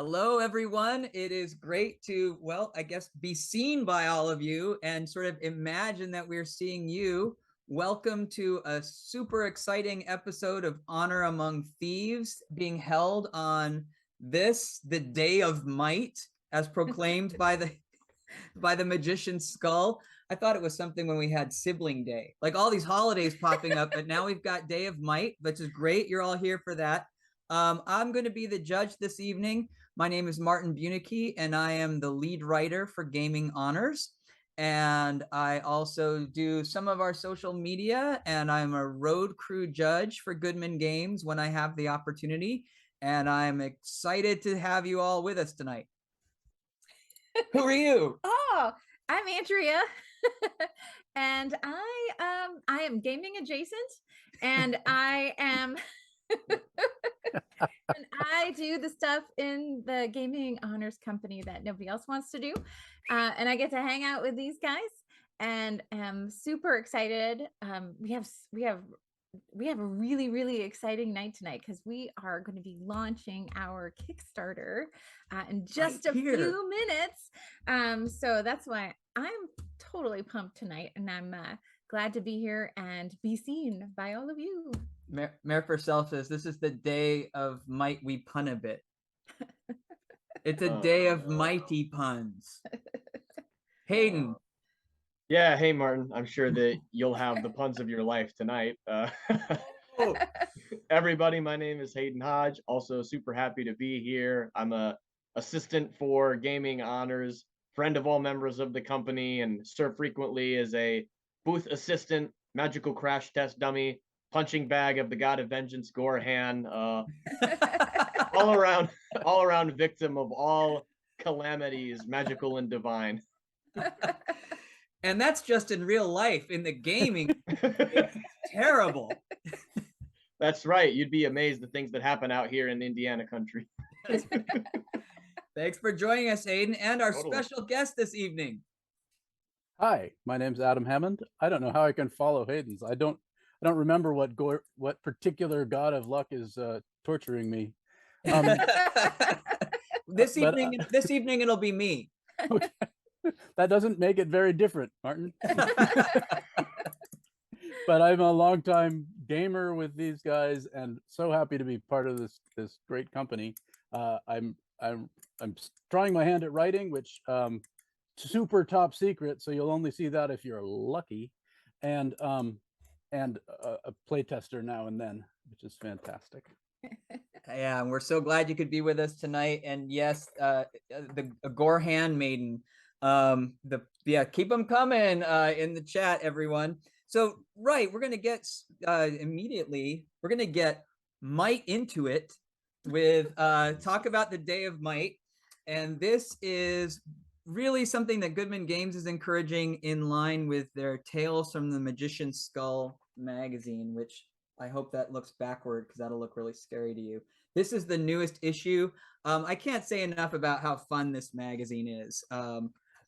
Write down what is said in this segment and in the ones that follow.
Hello, everyone. It is great to, well, I guess, be seen by all of you and sort of imagine that we're seeing you. Welcome to a super exciting episode of Honor Among Thieves being held on the Day of Might, as proclaimed by the magician's skull. I thought it was something when we had Sibling Day, like all these holidays popping up, but now we've got Day of Might, which is great. You're all here for that. I'm going to be the judge this evening. My name is Martin Bunicki, and I am the lead writer for Gaming Honors. And I also do some of our social media, and I'm a road crew judge for Goodman Games when I have the opportunity. And I'm excited to have you all with us tonight. Who are you? Oh, I'm Andrea, and I am gaming adjacent, and I am and I do the stuff in the gaming honors company that nobody else wants to do, and I get to hang out with these guys, and am super excited. We have a really exciting night tonight because we are going to be launching our Kickstarter in just a few minutes. So that's why I'm totally pumped tonight, and I'm glad to be here and be seen by all of you. Mayor Purcell says this is the day of might we pun a bit. It's a day of mighty puns. Hayden. Yeah, hey Martin. I'm sure that you'll have the puns of your life tonight. Everybody, my name is Hayden Hodge. Also super happy to be here. I'm a assistant for Gaming Honors, friend of all members of the company, and serve frequently as a booth assistant, magical crash test dummy, punching bag of the god of vengeance, Gorhan, all around victim of all calamities, magical and divine. And that's just in real life. In the gaming, it's terrible. That's right. You'd be amazed the things that happen out here in Indiana country. Thanks for joining us, Aiden, and our special guest this evening. Hi, my name's Adam Hammond. I don't know how I can follow Hayden's. I don't remember what particular god of luck is torturing me. This evening it'll be me. Okay. That doesn't make it very different, Martin. But I'm a longtime gamer with these guys, and so happy to be part of this great company. I'm trying my hand at writing, which super top secret, so you'll only see that if you're lucky, and a play tester now and then, which is fantastic. Yeah, and we're so glad you could be with us tonight. And yes, the Gorhan Maiden. Keep them coming in the chat, everyone. So we're gonna get immediately. We're gonna get Might into it with talk about the Day of Might, and this is really something that Goodman Games is encouraging in line with their Tales from the Magician's Skull magazine, which I hope that looks backward because that'll look really scary to you. This is the newest issue. I can't say enough about how fun this magazine is.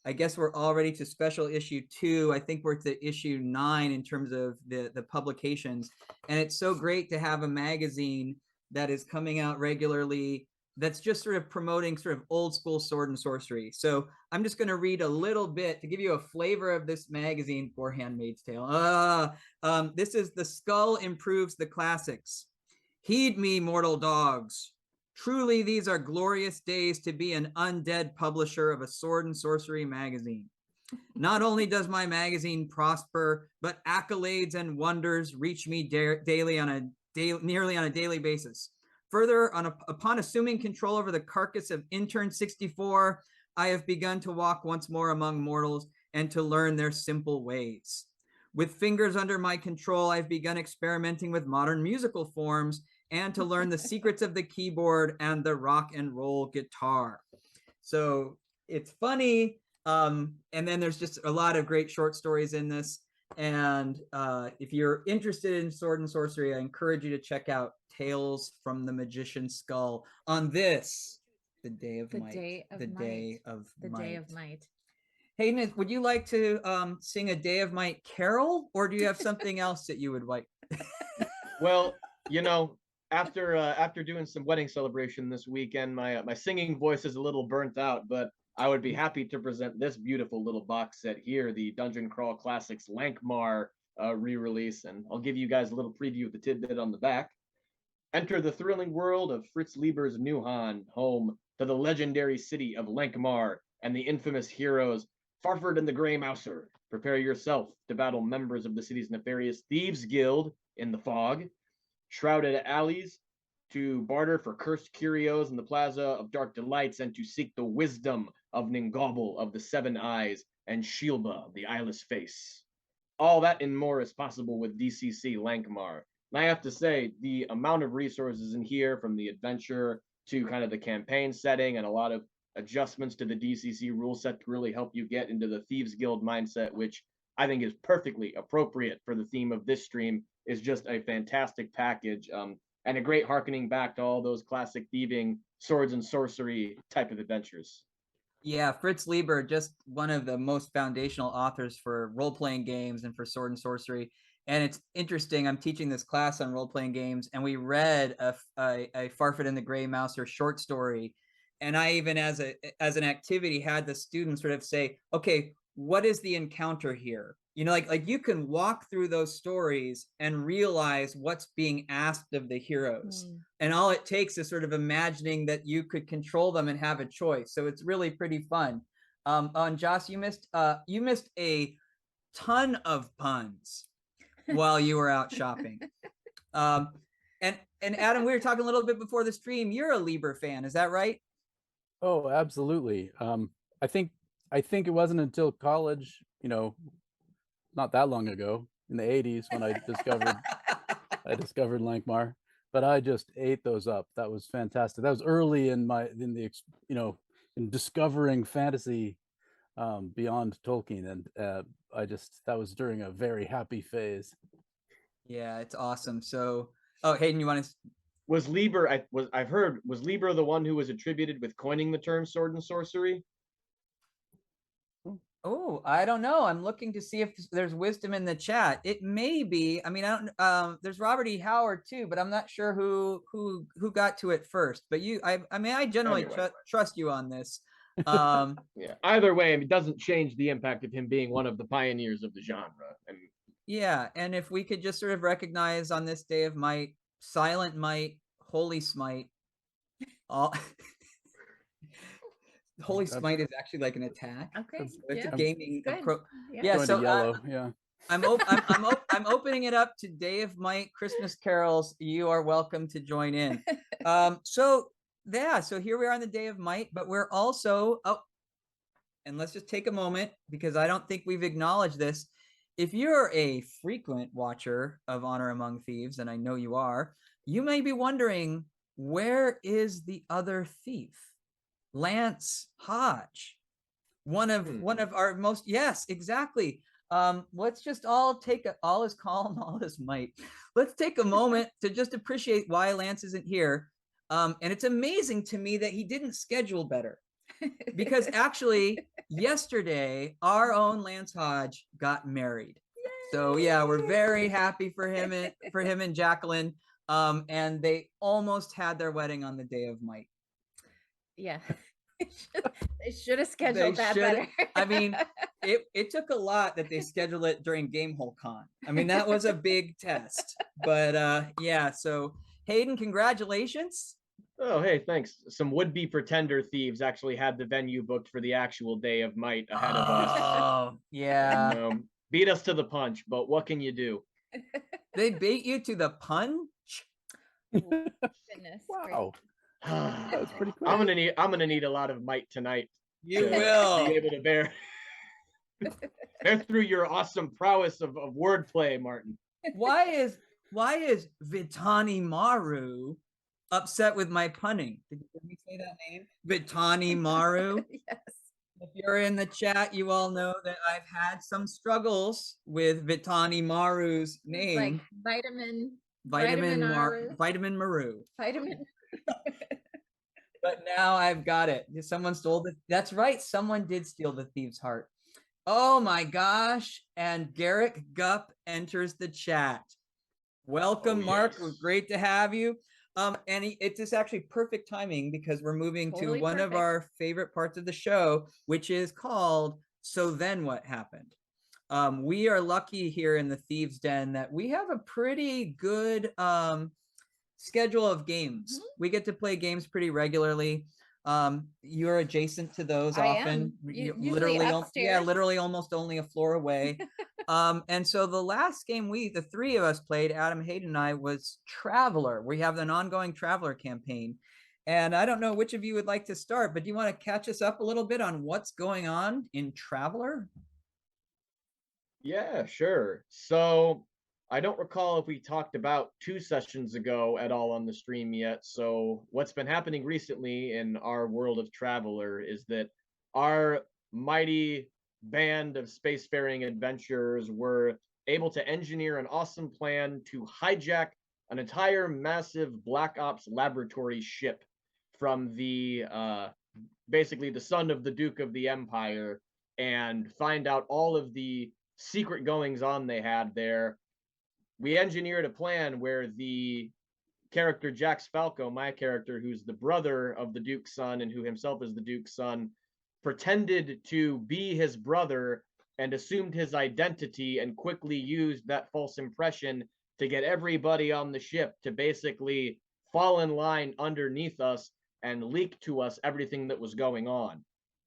I guess we're already to special issue 2. I think we're to issue 9 in terms of the publications. And it's so great to have a magazine that is coming out regularly that's just sort of promoting sort of old school sword and sorcery. So I'm just going to read a little bit to give you a flavor of this magazine for Handmaid's Tale. This is The Skull Improves the Classics. Heed me, mortal dogs. Truly, these are glorious days to be an undead publisher of a sword and sorcery magazine. Not only does my magazine prosper, but accolades and wonders reach me nearly on a daily basis. Further, upon assuming control over the carcass of Intern 64, I have begun to walk once more among mortals and to learn their simple ways. With fingers under my control, I've begun experimenting with modern musical forms and to learn the secrets of the keyboard and the rock and roll guitar. So it's funny. And then there's just a lot of great short stories in this. And if you're interested in sword and sorcery, I encourage you to check out Tales from the Magician's Skull on this, the Day of Might. The Day of Might. Hayden, would you like to sing a Day of Might carol, or do you have something else that you would like? Well, after doing some wedding celebration this weekend, my singing voice is a little burnt out, but I would be happy to present this beautiful little box set here, the Dungeon Crawl Classics Lankmar re-release, and I'll give you guys a little preview of the tidbit on the back. Enter the thrilling world of Fritz Lieber's Newhan, home to the legendary city of Lankmar and the infamous heroes Farford and the Grey Mouser. Prepare yourself to battle members of the city's nefarious Thieves Guild in the fog, shrouded alleys, to barter for cursed curios in the Plaza of Dark Delights, and to seek the wisdom of Ningobble of the Seven Eyes and Shilba, the Eyeless Face. All that and more is possible with DCC Lankmar. And I have to say, the amount of resources in here, from the adventure to kind of the campaign setting, and a lot of adjustments to the DCC rule set to really help you get into the Thieves Guild mindset, which I think is perfectly appropriate for the theme of this stream, is just a fantastic package, and a great harkening back to all those classic thieving, swords and sorcery type of adventures. Yeah, Fritz Lieber, just one of the most foundational authors for role-playing games and for sword and sorcery. And it's interesting, I'm teaching this class on role-playing games, and we read a Farford and the Grey Mouser short story. And I even, as an activity, had the students sort of say, okay, what is the encounter here? You know, like you can walk through those stories and realize what's being asked of the heroes. And all it takes is sort of imagining that you could control them and have a choice. So it's really pretty fun. And Joss, you missed a ton of puns while you were out shopping. And Adam, we were talking a little bit before the stream. You're a Lieber fan, is that right? Oh, absolutely. I think it wasn't until college, not that long ago, in the 80s, when I discovered Lankmar, but I just ate those up. That was fantastic. That was early in discovering fantasy beyond Tolkien, and that was during a very happy phase. Yeah, it's awesome. So, oh, Hayden, you want to? Was Lieber, I've heard, was Lieber the one who was attributed with coining the term sword and sorcery? Oh, I don't know. I'm looking to see if there's wisdom in the chat. It may be. I mean, I don't. There's Robert E. Howard too, but I'm not sure who got to it first. But I generally trust you on this. Yeah. Either way, it doesn't change the impact of him being one of the pioneers of the genre. Yeah, and if we could just sort of recognize on this day of might, silent might, holy smite, all. Holy Smite is actually like an attack. Okay, so it's a gaming approach. Yeah, so yellow. Yeah, I'm opening it up to Day of Might Christmas carols. You are welcome to join in. So here we are on the Day of Might, but we're also and let's just take a moment, because I don't think we've acknowledged this. If you're a frequent watcher of Honor Among Thieves, and I know you are, you may be wondering, where is the other thief? Lance Hodge, one of our most, yes, exactly. Let's just all take all his calm, all his might. Let's take a moment to just appreciate why Lance isn't here. And it's amazing to me that he didn't schedule better, because actually yesterday our own Lance Hodge got married. Yay! So yeah, we're very happy for him and Jacqueline. And they almost had their wedding on the Day of Might. Yeah, they should have scheduled that better. I mean, it took a lot that they scheduled it during Gamehole Con. I mean, that was a big test. But yeah, so Hayden, congratulations. Oh, hey, thanks. Some would-be pretender thieves actually had the venue booked for the actual Day of Might ahead of us. Oh, yeah. And, beat us to the punch, but what can you do? They beat you to the punch? Goodness. Wow. That's pretty cool. I'm gonna need a lot of might tonight. You will be able to bear through your awesome prowess of wordplay, Martin. Why is Vitani Maru upset with my punning? Did you hear me say that name? Vitani Maru? Yes. If you're in the chat, you all know that I've had some struggles with Vitani Maru's name. Like Vitamin Maru. But now I've got it. Someone stole that's right. Someone did steal the thieves' heart. Oh my gosh. And Garrick Gupp enters the chat. Welcome, Mark. Yes. Great to have you. It's just actually perfect timing because we're moving Totally to one of perfect. our favorite parts of the show, which is called So Then What Happened? We are lucky here in the Thieves Den that we have a pretty good schedule of games. We get to play games pretty regularly. You're adjacent to those I often. am. You Usually literally, yeah, upstairs. literally almost only a floor away. And so the last game the three of us played, Adam, Hayden, and I, was Traveler. We have an ongoing Traveler campaign. And I don't know which of you would like to start, but do you want to catch us up a little bit on what's going on in Traveler? Yeah, sure. So I don't recall if we talked about 2 sessions ago at all on the stream yet. So what's been happening recently in our world of Traveler is that our mighty band of spacefaring adventurers were able to engineer an awesome plan to hijack an entire massive Black Ops laboratory ship from the basically the son of the Duke of the Empire and find out all of the secret goings on they had there. We engineered a plan where the character Jack Spalco, my character, who's the brother of the Duke's son and who himself is the Duke's son, pretended to be his brother and assumed his identity and quickly used that false impression to get everybody on the ship to basically fall in line underneath us and leak to us everything that was going on.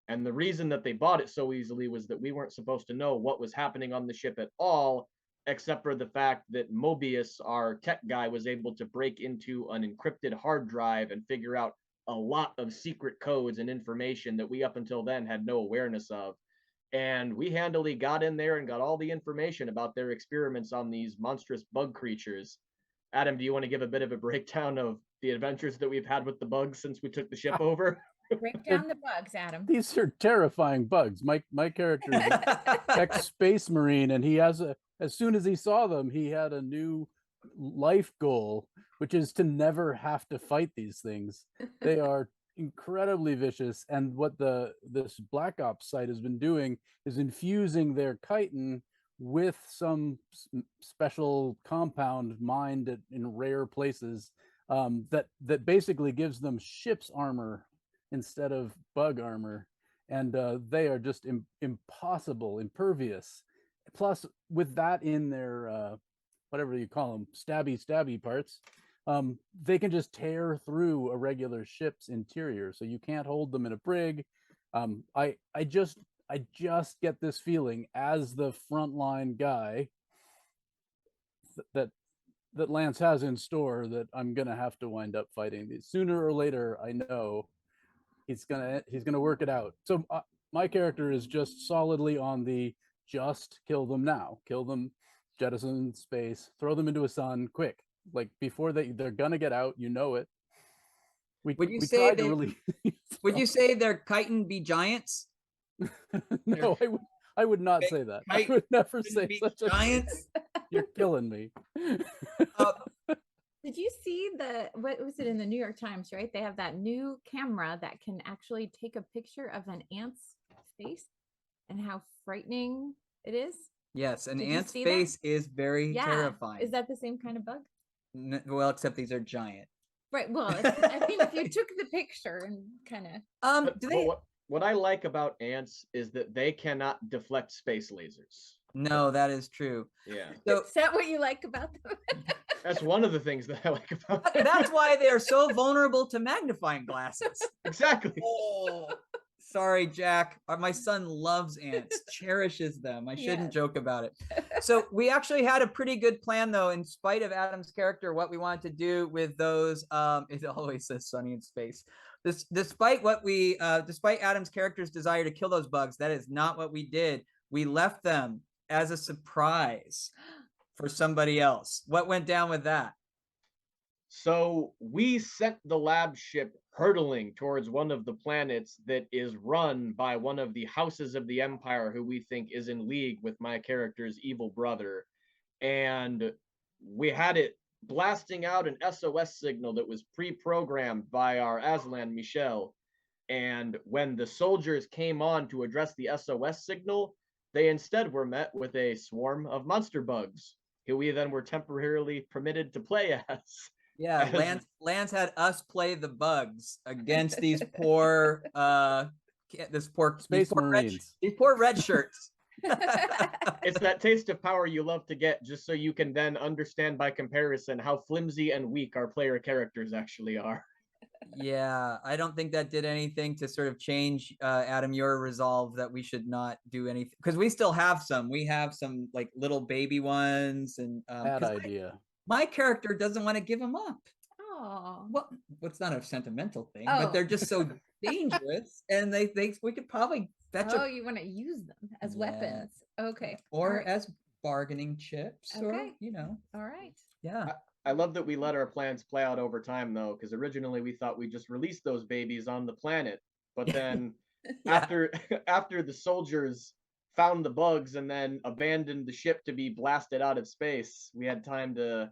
And the reason that they bought it so easily was that we weren't supposed to know what was happening on the ship at all, except for the fact that Mobius, our tech guy, was able to break into an encrypted hard drive and figure out a lot of secret codes and information that we up until then had no awareness of. And we handily got in there and got all the information about their experiments on these monstrous bug creatures. Adam, do you want to give a bit of a breakdown of the adventures that we've had with the bugs since we took the ship over? Break down the bugs, Adam. These are terrifying bugs. My character is an ex-space marine, and he has as soon as he saw them, he had a new life goal, which is to never have to fight these things. They are incredibly vicious, and what this Black Ops site has been doing is infusing their chitin with some special compound mined in rare places that basically gives them ship's armor instead of bug armor, and they are just impervious. Plus, with that in their whatever you call them, stabby parts, they can just tear through a regular ship's interior, so you can't hold them in a brig. I just get this feeling as the frontline guy that Lance has in store that I'm gonna have to wind up fighting these sooner or later. I know he's gonna work it out. So my character is just solidly on the just kill them now, kill them, jettison space, throw them into a sun quick, like before they're gonna get out. You know it. Would you say they're chitin be giants? No, I would not say that. I would never say such giants. You're killing me. Did you see what was it in the New York Times, right? They have that new camera that can actually take a picture of an ant's face and how frightening it is. Yes, an ant's face is very terrifying. Is that the same kind of bug? Well, except these are giant. Right. Well, I mean, if you took the picture and kind of what I like about ants is that they cannot deflect space lasers. No, that is true. Yeah. So, is that what you like about them? That's one of the things that I like about them. That's why they are so vulnerable to magnifying glasses. Exactly. Oh, sorry, Jack. My son loves ants, cherishes them. I shouldn't joke about it. So we actually had a pretty good plan, though, in spite of Adam's character, what we wanted to do with those. It always says sunny in space. Despite Adam's character's desire to kill those bugs, that is not what we did. We left them as a surprise for somebody else. What went down with that? So we sent the lab ship hurtling towards one of the planets that is run by one of the houses of the Empire who we think is in league with my character's evil brother. And we had it blasting out an SOS signal that was pre-programmed by our Aslan, Michel. And when the soldiers came on to address the SOS signal, they instead were met with a swarm of monster bugs, who we then were temporarily permitted to play as. Yeah, As- Lance had us play the bugs against these poor Space Marines. these poor red shirts. It's that taste of power you love to get, just so you can then understand by comparison how flimsy and weak our player characters actually are. Yeah, I don't think that did anything to sort of change, Adam, your resolve that we should not do anything, because we still have some. We have some like little baby ones, and Bad idea. my character doesn't want to give them up. Oh, Well, it's not a sentimental thing, Oh. but they're just so dangerous, and we could probably fetch oh, a you want to use them as Yeah. weapons? Okay. or all right. as bargaining chips, or Okay. All right. yeah. I love that we let our plans play out over time, though, because originally we thought we'd just release those babies on the planet, but then Yeah. after the soldiers found the bugs and then abandoned the ship to be blasted out of space, we had time to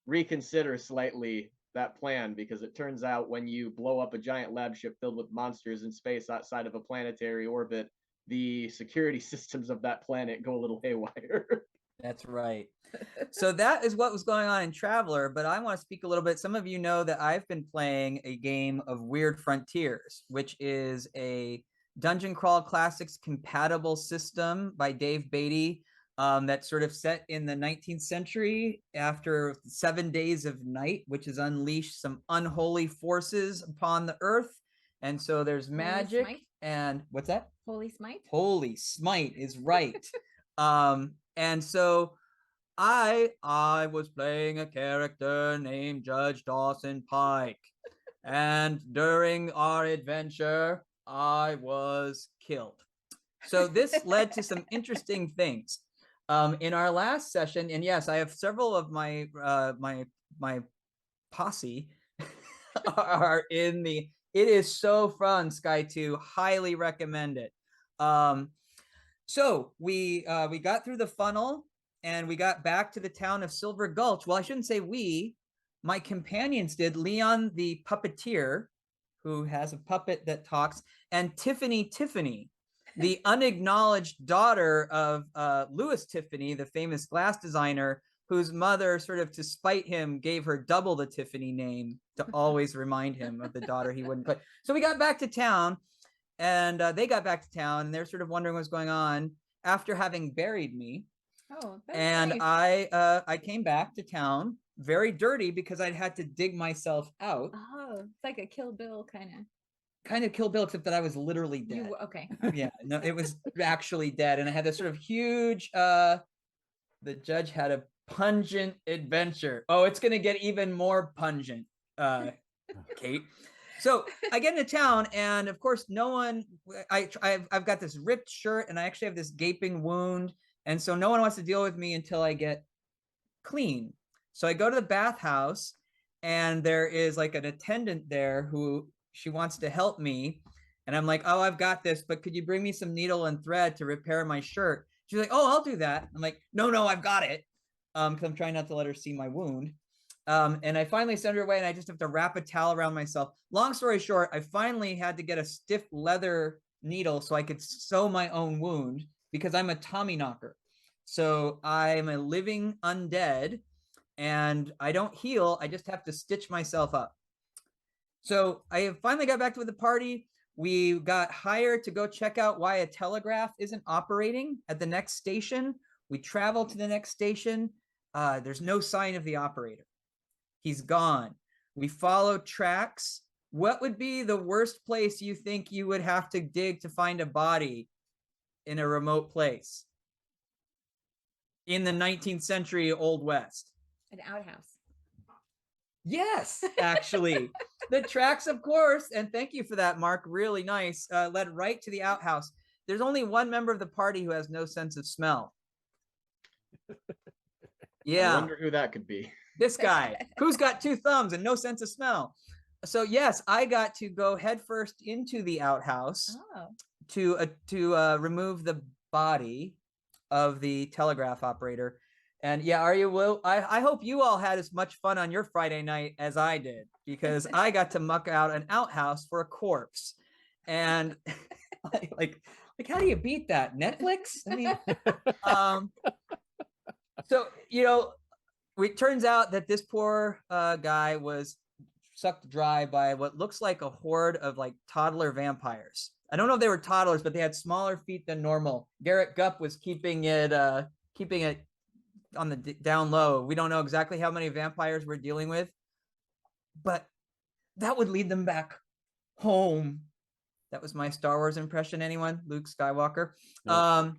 reconsider slightly that plan, because it turns out when you blow up a giant lab ship filled with monsters in space outside of a planetary orbit, the security systems of that planet go a little haywire. That's right. So that is what was going on in Traveler, but I want to speak a little bit. Some of you know that I've been playing a game of Weird Frontiers, which is a Dungeon Crawl Classics compatible system by Dave Beatty, that's sort of set in the 19th century after 7 days of night, which has unleashed some unholy forces upon the earth. And so there's magic Smite? and what's that? Holy Smite? Holy Smite is right. And so I was playing a character named Judge Dawson Pike, and during our adventure, I was killed. So this led to some interesting things. In our last session, and yes, I have several of my my posse are in the. It is so fun, Sky 2. Highly recommend it. So we got through the funnel and we got back to the town of Silver Gulch. Well, I shouldn't say we. My companions did. Leon, the puppeteer, who has a puppet that talks, and Tiffany, the unacknowledged daughter of Louis Tiffany, the famous glass designer, whose mother, sort of to spite him, gave her double the Tiffany name to always remind him of the daughter he wouldn't play. So we got back to town, and they got back to town, and they're sort of wondering what's going on after having buried me. Oh, that's And nice. I came back to town very dirty because I'd had to dig myself out. Oh, it's like a Kill Bill Kind of Kill Bill, except that I was literally dead. Okay. Yeah, no, it was actually dead. And I had this sort of huge, the judge had a pungent adventure. Oh, it's going to get even more pungent, Kate. So I get into town, and of course, no one. I've got this ripped shirt, and I actually have this gaping wound, and so no one wants to deal with me until I get clean. So I go to the bathhouse, and there is like an attendant there who she wants to help me, and I'm like, "Oh, I've got this, but could you bring me some needle and thread to repair my shirt?" She's like, "Oh, I'll do that." I'm like, "No, I've got it," because I'm trying not to let her see my wound. And I finally send her away, and I just have to wrap a towel around myself. Long story short, I finally had to get a stiff leather needle so I could sew my own wound, because I'm a Tommy knocker. So I'm a living undead, and I don't heal. I just have to stitch myself up. So I finally got back to the party. We got hired to go check out why a telegraph isn't operating at the next station. We travel to the next station. There's no sign of the operator. He's gone. We follow tracks. What would be the worst place you think you would have to dig to find a body in a remote place in the 19th century Old West? An outhouse. Yes, actually. The tracks, of course, and thank you for that, Mark. Really nice. Led right to the outhouse. There's only one member of the party who has no sense of smell. Yeah. I wonder who that could be. This guy who's got two thumbs and no sense of smell. So yes, I got to go headfirst into the outhouse to remove the body of the telegraph operator. And yeah, I hope you all had as much fun on your Friday night as I did, because I got to muck out an outhouse for a corpse. And like how do you beat that? Netflix? I mean, so it turns out that this poor guy was sucked dry by what looks like a horde of like toddler vampires. I don't know if they were toddlers, but they had smaller feet than normal. Garrett Gupp was keeping it on the down low. We don't know exactly how many vampires we're dealing with, but that would lead them back home. That was my Star Wars impression. Anyone? Luke Skywalker? Nope.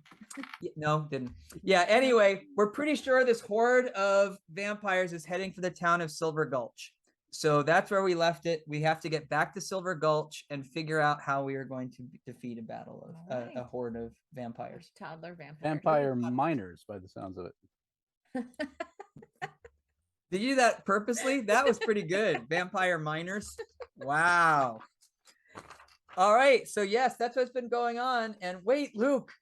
No, didn't. Yeah, anyway, we're pretty sure this horde of vampires is heading for the town of Silver Gulch. So that's where we left it. We have to get back to Silver Gulch and figure out how we are going to defeat a battle of a horde of vampires. Toddler vampire. Vampire miners, by the sounds of it. Did you do that purposely? That was pretty good. Vampire miners. Wow. All right. So yes, that's what's been going on. And wait, Luke,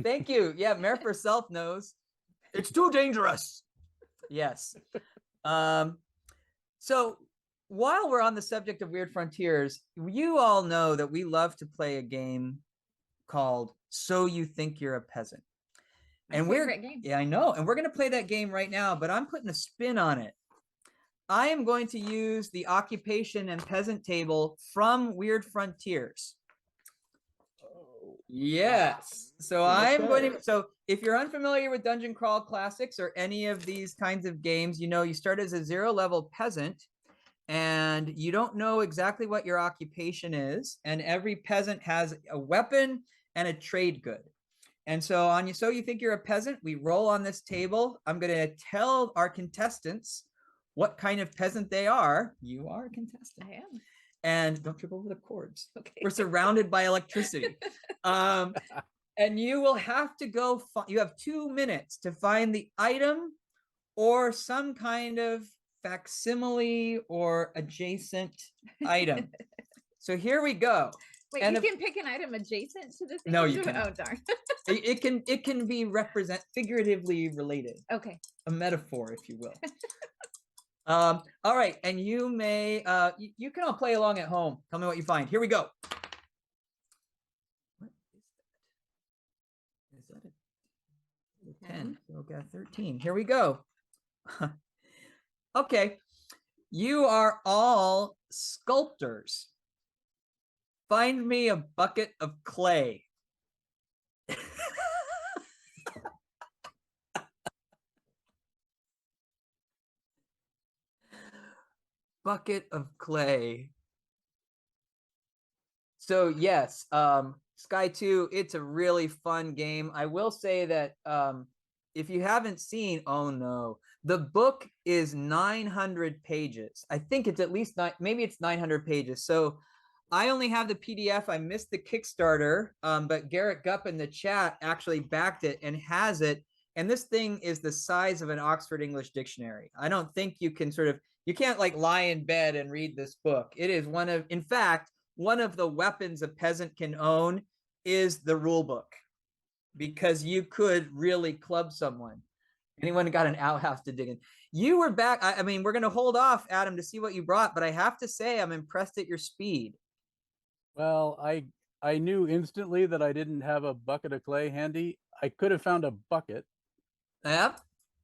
thank you. Yeah, Mayor for Self knows. It's too dangerous. Yes. So while we're on the subject of Weird Frontiers, you all know that we love to play a game called So You Think You're a Peasant. And yeah, I know. And we're going to play that game right now, but I'm putting a spin on it. I am going to use the occupation and peasant table from Weird Frontiers. Yes. So I'm going to, so if you're unfamiliar with Dungeon Crawl Classics or any of these kinds of games, you know, you start as a 0 level peasant and you don't know exactly what your occupation is. And every peasant has a weapon and a trade good. And so on you, so you think you're a peasant, we roll on this table. I'm going to tell our contestants what kind of peasant they are. You are a contestant. I am. And don't trip over the cords. Okay. We're surrounded by electricity. And you will have to go, you have 2 minutes to find the item or some kind of facsimile or adjacent item. So here we go. Wait, and you can pick an item adjacent to the thing? No, you can't. Oh, darn. It can be figuratively related. Okay. A metaphor, if you will. All right, and you may you can all play along at home. Tell me what you find. Here we go. What is that? Is that a 10? So got 13. Here we go. Okay. You are all sculptors. Find me a bucket of clay. Bucket of clay. So yes, Sky 2, it's a really fun game. I will say that if you haven't seen, oh no, the book is 900 pages. I think it's at least maybe it's 900 pages. So I only have the PDF. I missed the Kickstarter, but Garrett Gupp in the chat actually backed it and has it. And this thing is the size of an Oxford English dictionary. I don't think you can you can't like lie in bed and read this book. It is in fact, one of the weapons a peasant can own is the rule book, because you could really club someone. Anyone got an outhouse to dig in? You were back. I mean, we're going to hold off, Adam, to see what you brought, but I have to say I'm impressed at your speed. Well, I knew instantly that I didn't have a bucket of clay handy. I could have found a bucket. Yep.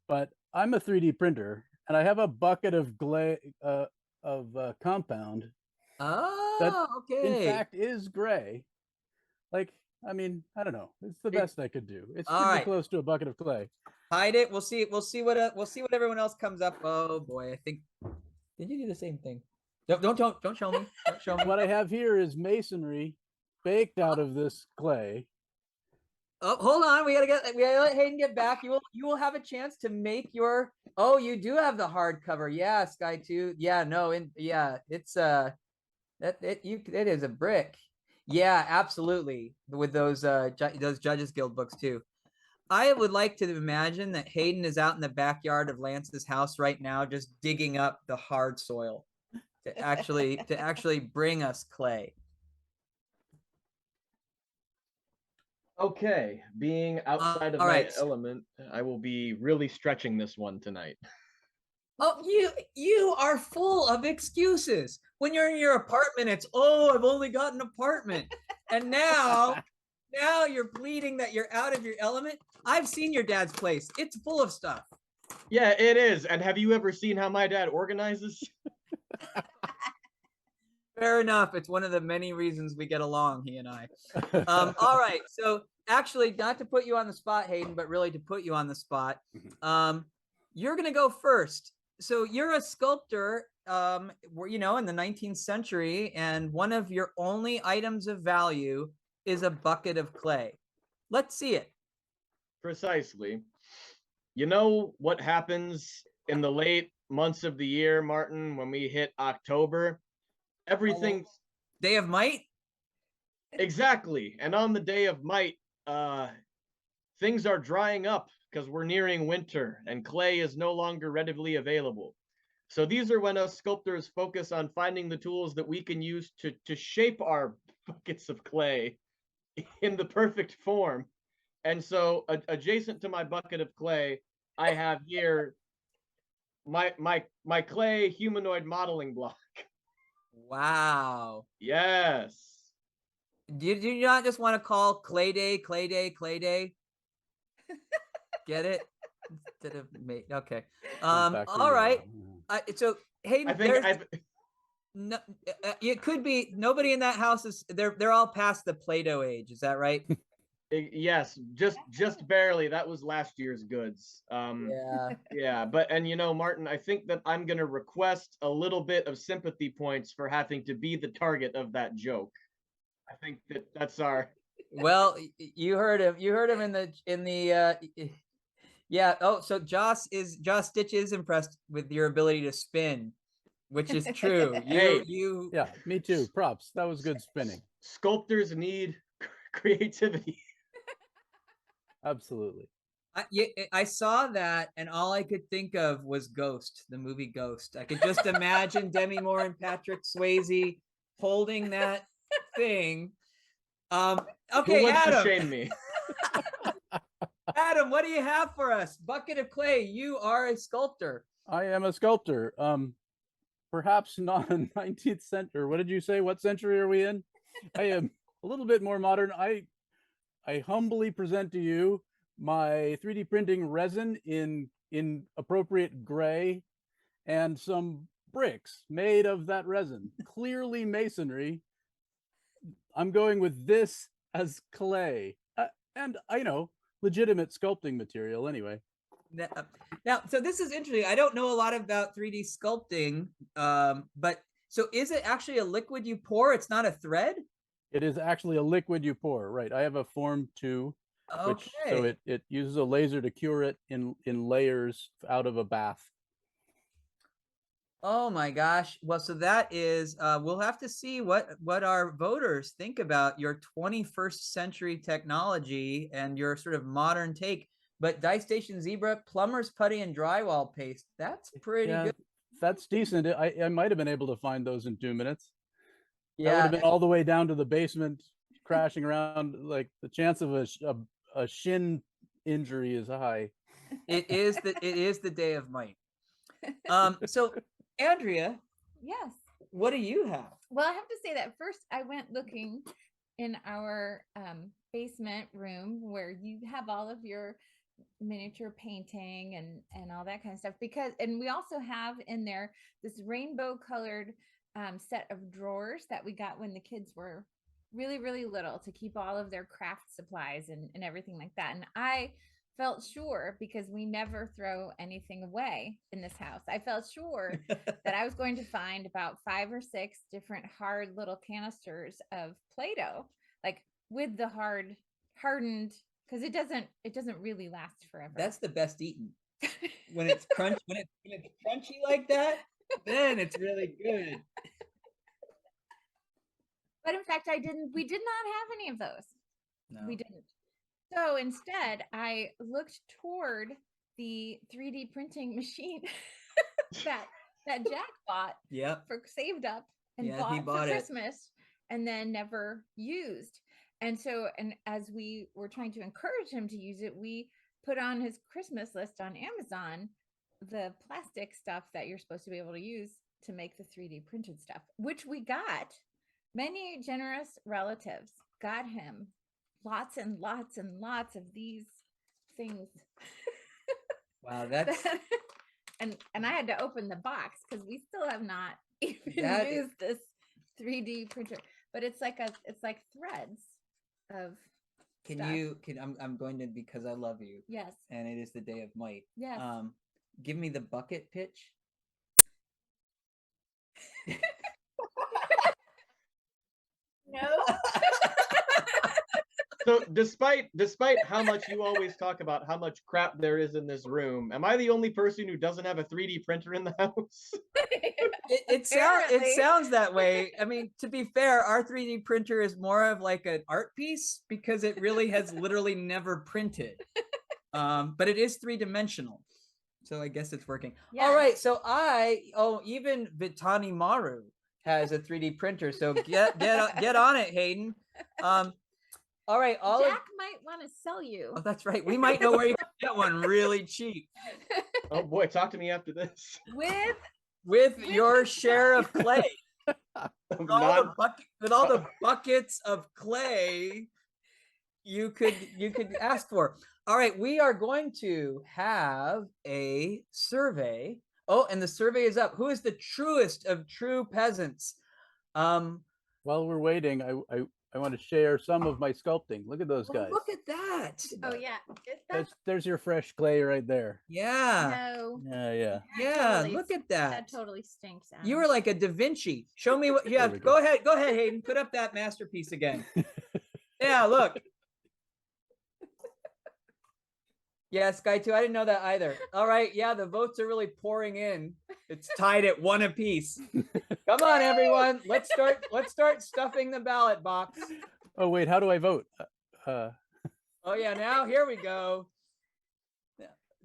But I'm a 3D printer, and I have a bucket of compound. Oh, that okay. In fact, is gray. Like, I mean, I don't know. It's the best I could do. It's pretty right. close to a bucket of clay. Hide it. We'll see what everyone else comes up. Oh boy, I think. Did you do the same thing? Don't show me. Don't show me. What I have here is masonry baked out of this clay. Oh, hold on. We gotta let Hayden get back. You will have a chance to make your. Oh, you do have the hardcover. Yeah, Sky 2. Yeah, no, it's it is a brick. Yeah, absolutely. With those Judges Guild books too. I would like to imagine that Hayden is out in the backyard of Lance's house right now, just digging up the hard soil to actually bring us clay. Okay, being outside of my element, I will be really stretching this one tonight. Oh, you are full of excuses. When you're in your apartment, it's, oh, I've only got an apartment. And now you're pleading that you're out of your element. I've seen your dad's place. It's full of stuff. Yeah, it is. And have you ever seen how my dad organizes? Fair enough. It's one of the many reasons we get along, he and I. All right. So actually, not to put you on the spot, Hayden, but really to put you on the spot, you're going to go first. So you're a sculptor, in the 19th century, and one of your only items of value is a bucket of clay. Let's see it. Precisely. You know what happens in the late months of the year, Martin, when we hit October? Everything. Day of Might? Exactly. And on the Day of Might, things are drying up because we're nearing winter and clay is no longer readily available. So these are when us sculptors focus on finding the tools that we can use to shape our buckets of clay in the perfect form. And so adjacent to my bucket of clay, I have here my clay humanoid modeling block. Wow. Yes. Do you not just want to call Clay Day, Clay Day, Clay Day? Get it? Instead of okay. All right. So Hayden, I think no, it could be nobody in that house is they're all past the Play-Doh age. Is that right? yes, just barely. That was last year's goods. Yeah. Yeah, but and Martin, I think that I'm gonna request a little bit of sympathy points for having to be the target of that joke. I think that's our. Well, you heard him. You heard him in the. Yeah. Oh, so Joss Stitch is impressed with your ability to spin, which is true. You. Yeah, me too. Props. That was good spinning. Sculptors need creativity. Absolutely. I saw that, and all I could think of was Ghost, the movie Ghost. I could just imagine Demi Moore and Patrick Swayze holding that thing. Okay, Who wants Adam. to shame me? Adam, what do you have for us? Bucket of clay. You are a sculptor. I am a sculptor. Perhaps not a 19th century. What did you say? What century are we in? I am a little bit more modern. I humbly present to you my 3D printing resin in appropriate gray and some bricks made of that resin. Clearly masonry. I'm going with this as clay. And I know, legitimate sculpting material anyway. Now, so this is interesting. I don't know a lot about 3D sculpting, but so is it actually a liquid you pour? It's not a thread? It is actually a liquid you pour, right? I have a Form 2, which so it uses a laser to cure it in layers out of a bath. Oh my gosh. Well, so that is we'll have to see what our voters think about your 21st century technology and your sort of modern take. But Dice Station Zebra, plumber's putty and drywall paste. That's pretty good. That's decent. I might have been able to find those in 2 minutes. Yeah. That would have been all the way down to the basement, crashing around. Like the chance of a shin injury is high. It is the Day of Might. So Andrea, yes, what do you have? Well, I have to say that first I went looking in our basement room where you have all of your miniature painting and all that kind of stuff, and we also have in there this rainbow colored set of drawers that we got when the kids were really, really little to keep all of their craft supplies and everything like that. And I felt sure, because we never throw anything away in this house, I felt sure that I was going to find about 5 or 6 different hard little canisters of Play-Doh, like with the hardened, because it doesn't really last forever. That's the best eating. When it's crunchy like that, then it's really good. But in fact, we did not have any of those. No. We didn't. So instead, I looked toward the 3D printing machine that Jack bought. Saved up and bought for Christmas and then never used. And so, and as we were trying to encourage him to use it, we put on his Christmas list on Amazon the plastic stuff that you're supposed to be able to use to make the 3D printed stuff, which we got. Many generous relatives got him lots and lots and lots of these things. Wow, that's and I had to open the box because we still have not even That used this 3D printer. But it's like threads of stuff. I'm going to, because I love you. Yes. And it is the day of might. Yes. Give me the bucket pitch. No. So despite how much you always talk about how much crap there is in this room, am I the only person who doesn't have a 3D printer in the house? It sounds that way. I mean, to be fair, our 3D printer is more of like an art piece because it really has literally never printed. But it is 3-dimensional. So I guess it's working. Yes. All right. So even Vitani Maru has a 3D printer. So get on it, Hayden. All right. Jack might want to sell you. Oh, that's right. We might know where you can get one really cheap. Oh boy, talk to me after this. With your share of clay. With all the buckets of clay you could ask for. All right, we are going to have a survey. Oh, and the survey is up. Who is the truest of true peasants? While we're waiting, I want to share some of my sculpting. Look at those guys. Look at that. Oh yeah. There's your fresh clay right there. Yeah. No. Yeah. Yeah, look at that. That totally stinks. Adam. You were like a Da Vinci. Show me what you have. Go ahead, Hayden. Put up that masterpiece again. Yeah, look. Yeah, Sky 2. I didn't know that either. All right. Yeah, the votes are really pouring in. It's tied at 1 apiece. Come on, everyone. Let's start stuffing the ballot box. Oh wait, how do I vote? Oh yeah, now here we go.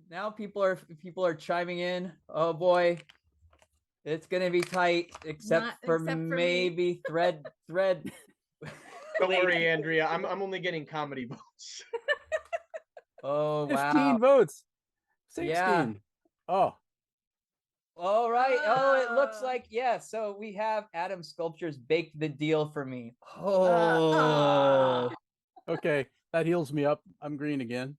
Now people are chiming in. Oh boy. It's gonna be tight, except for maybe thread. Don't worry, Andrea. I'm only getting comedy votes. Oh 15 votes. 16. Yeah. Oh. All right. Oh, it looks like so we have Adam Sculptures baked the deal for me. Oh. Okay, that heals me up. I'm green again.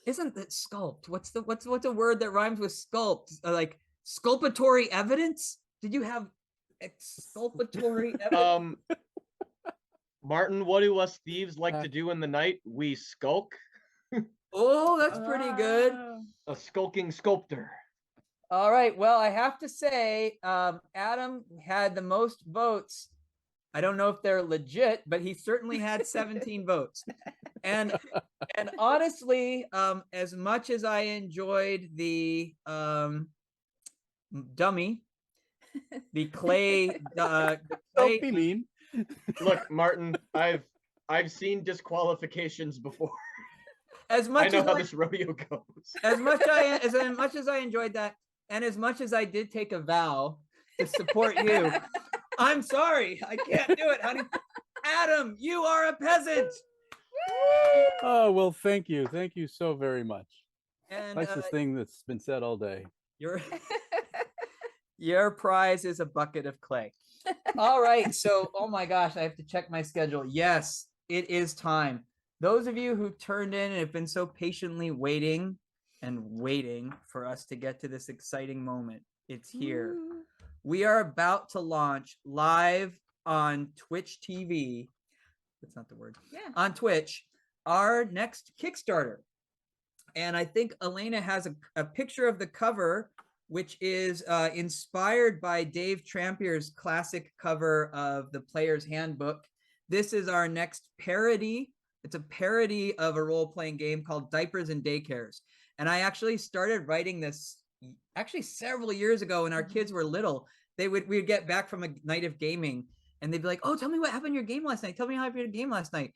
Isn't that sculpt? What's a word that rhymes with sculpt? Like sculpatory evidence? Did you have exculpatory evidence? Martin, what do us thieves like to do in the night? We skulk. Oh, that's pretty good. A skulking sculptor. All right. Well, I have to say, Adam had the most votes. I don't know if they're legit, but he certainly had 17 votes. And honestly, as much as I enjoyed the dummy, the clay, Don't be mean. Look, Martin, I've seen disqualifications before. As much I know as how this rodeo goes. As much as I enjoyed that, and as much as I did take a vow to support you, I'm sorry, I can't do it, honey. Adam, you are a peasant. Oh well, thank you so very much. And nicest thing that's been said all day. Your prize is a bucket of clay. All right, so oh my gosh, I have to check my schedule. Yes, it is time. Those of you who turned in and have been so patiently waiting for us to get to this exciting moment, it's here. We are about to launch live on Twitch TV. That's not the word. Yeah. On Twitch, our next Kickstarter. And I think Elena has a picture of the cover, which is inspired by Dave Trampier's classic cover of the Player's Handbook. This is our next parody. It's a parody of a role-playing game called Diapers and Daycares. And I actually started writing this several years ago when our kids were little. We'd get back from a night of gaming and they'd be like, oh, tell me what happened in your game last night. Tell me how happened in your game last night.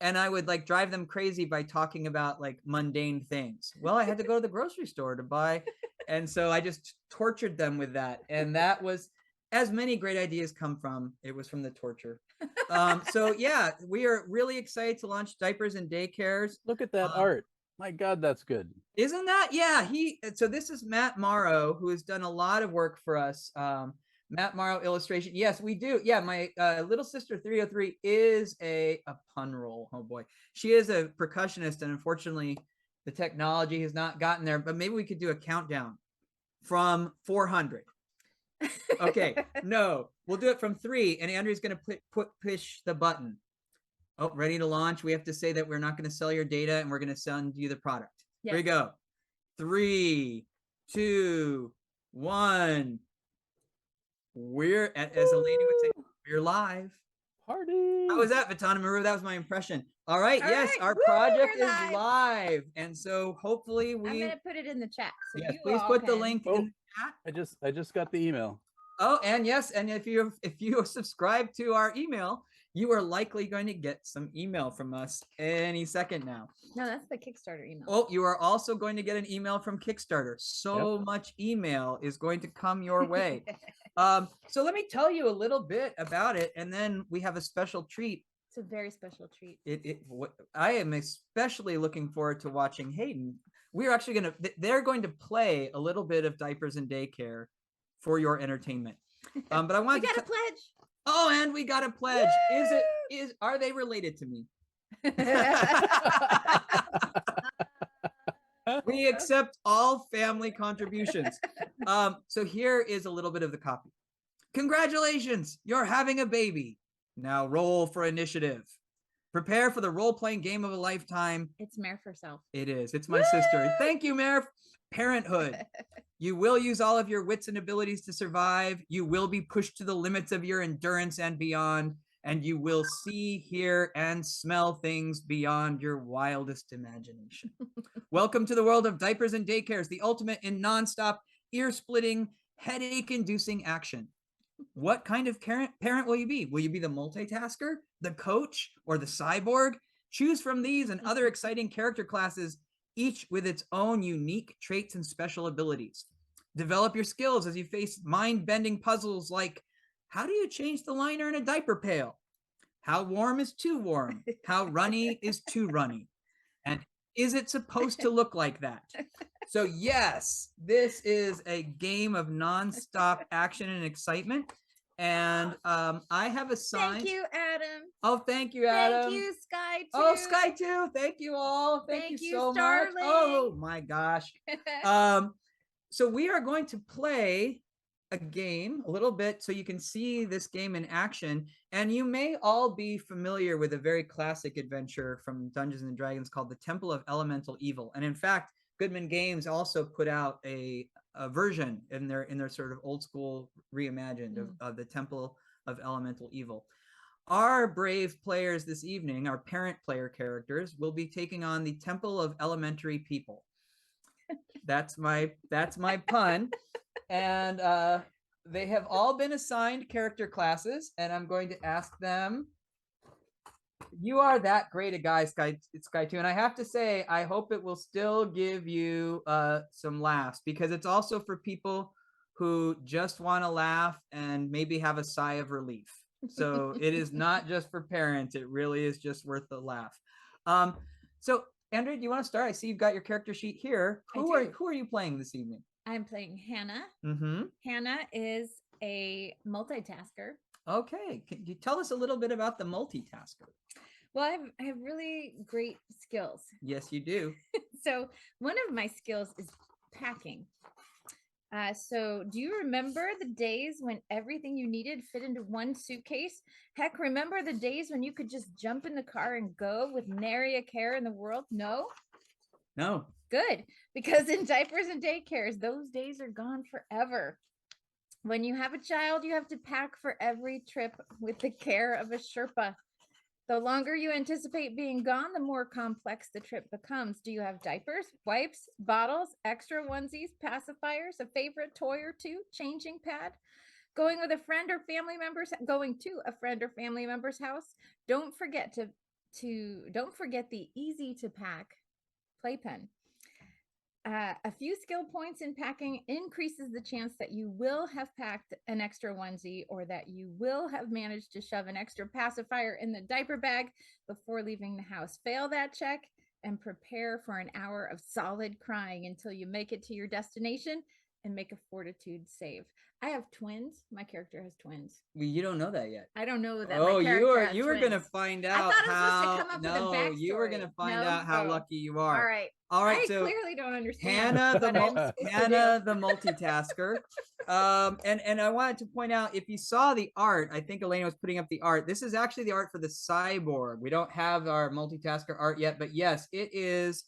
And I would like drive them crazy by talking about like mundane things. Well, I had to go to the grocery store to buy. And so I just tortured them with that. And that was, as many great ideas come from, it was from the torture. So yeah, we are really excited to launch Diapers and Daycares. Look at that art. My God, that's good. Isn't that? Yeah. So this is Matt Morrow, who has done a lot of work for us Matt Morrow illustration. Yes, we do. Yeah, my little sister 303 is a pun roll. Oh boy. She is a percussionist, and unfortunately the technology has not gotten there, but maybe we could do a countdown from 400. Okay, no, we'll do it from 3, and Andrew's going to push the button. Oh, ready to launch. We have to say that we're not going to sell your data, and we're going to send you the product. Yes. Here we go. 3, 2, 1. We're, as a lady would say, we're live. Party. How was that, Vitana Maru? That was my impression. All right. All yes, right. our project is live. And so hopefully I'm going to put it in the chat. So yes, please put the link in the chat. I just got the email. Oh, and yes, and if you subscribe to our email, you are likely going to get some email from us any second now. No, that's the Kickstarter email. Oh, you are also going to get an email from Kickstarter. So much email is going to come your way. So let me tell you a little bit about it, and then we have a special treat. It's a very special treat. I am especially looking forward to watching Hayden. We're actually they're going to play a little bit of Diapers and Daycare for your entertainment. But I want we got a pledge. Oh, and we got a pledge. Woo! Are they related to me? We accept all family contributions. So here is a little bit of the copy. Congratulations, you're having a baby. Now roll for initiative. Prepare for the role-playing game of a lifetime. It's Mare herself. It is. It's my sister. Thank you, Mare. Parenthood. You will use all of your wits and abilities to survive. You will be pushed to the limits of your endurance and beyond. And you will see, hear, and smell things beyond your wildest imagination. Welcome to the world of Diapers and Daycares, the ultimate in nonstop, ear-splitting, headache-inducing action. What kind of parent will you be? Will you be the multitasker, the coach, or the cyborg? Choose from these and other exciting character classes, each with its own unique traits and special abilities. Develop your skills as you face mind-bending puzzles like, how do you change the liner in a diaper pail? How warm is too warm? How runny is too runny? And is it supposed to look like that? So yes, this is a game of nonstop action and excitement. And I have assigned. Thank you, Adam. Oh, thank you, Adam. Thank you, Sky 2. Oh, Sky 2. Thank you all. Thank you so Starling. Much. Oh my gosh. So we are going to play a game a little bit so you can see this game in action. And you may all be familiar with a very classic adventure from Dungeons and Dragons called the Temple of Elemental Evil. And in fact, Goodman Games also put out a version in their sort of old school reimagined of the Temple of Elemental Evil. Our brave players this evening, our parent player characters, will be taking on the Temple of Elementary People. That's my pun. And they have all been assigned character classes, and I'm going to ask them. You are that great a guy, Sky 2, and I have to say, I hope it will still give you some laughs, because it's also for people who just want to laugh and maybe have a sigh of relief. So it is not just for parents; it really is just worth the laugh. So Andrew, do you want to start? I see you've got your character sheet here. Who are you playing this evening? I'm playing Hannah. Mm-hmm. Hannah is a multitasker. Okay. Can you tell us a little bit about the multitasker? Well, I have really great skills. Yes, you do. So one of my skills is packing. So do you remember the days when everything you needed fit into one suitcase? Heck, remember the days when you could just jump in the car and go with nary a care in the world? No? No. Good, because in Diapers and Daycares, those days are gone forever. When you have a child, you have to pack for every trip with the care of a Sherpa. The longer you anticipate being gone, the more complex the trip becomes. Do you have diapers, wipes, bottles, extra onesies, pacifiers, a favorite toy or two, changing pad? Going to a friend or family member's house? Don't forget the easy to pack playpen. A few skill points in packing increases the chance that you will have packed an extra onesie, or that you will have managed to shove an extra pacifier in the diaper bag before leaving the house. Fail that check and prepare for an hour of solid crying until you make it to your destination. and make a fortitude save. I have twins. My character has twins. Well, you don't know that yet. I don't know that. Oh, my character has you were gonna twins. find I out thought I was how. supposed to come up with a No, you were backstory. gonna find No? out how Oh. lucky you are. All right. All right. I So clearly don't understand. Hannah, what I'm supposed to do. Hannah, the multitasker. And I wanted to point out, if you saw the art, I think Elena was putting up the art. This is actually the art for the cyborg. We don't have our multitasker art yet, but yes, it is.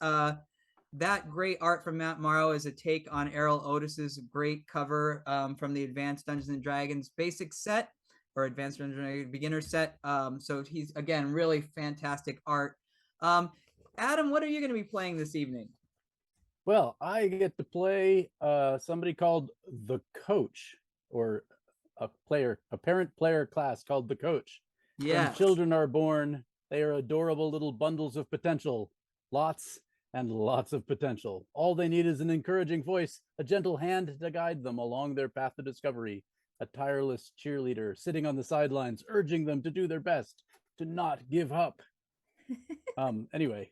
That great art from Matt Morrow is a take on Errol Otis's great cover from the Advanced Dungeons and Dragons basic set, or Advanced Dungeons and Dragons beginner set. So he's, again, really fantastic art. Adam, what are you going to be playing this evening? Well, I get to play somebody called the Coach, or a parent player class called the Coach. Yeah. When children are born, they are adorable little bundles of potential. Lots and lots of potential. All they need is an encouraging voice, a gentle hand to guide them along their path to discovery, a tireless cheerleader sitting on the sidelines, urging them to do their best, to not give up. Anyway,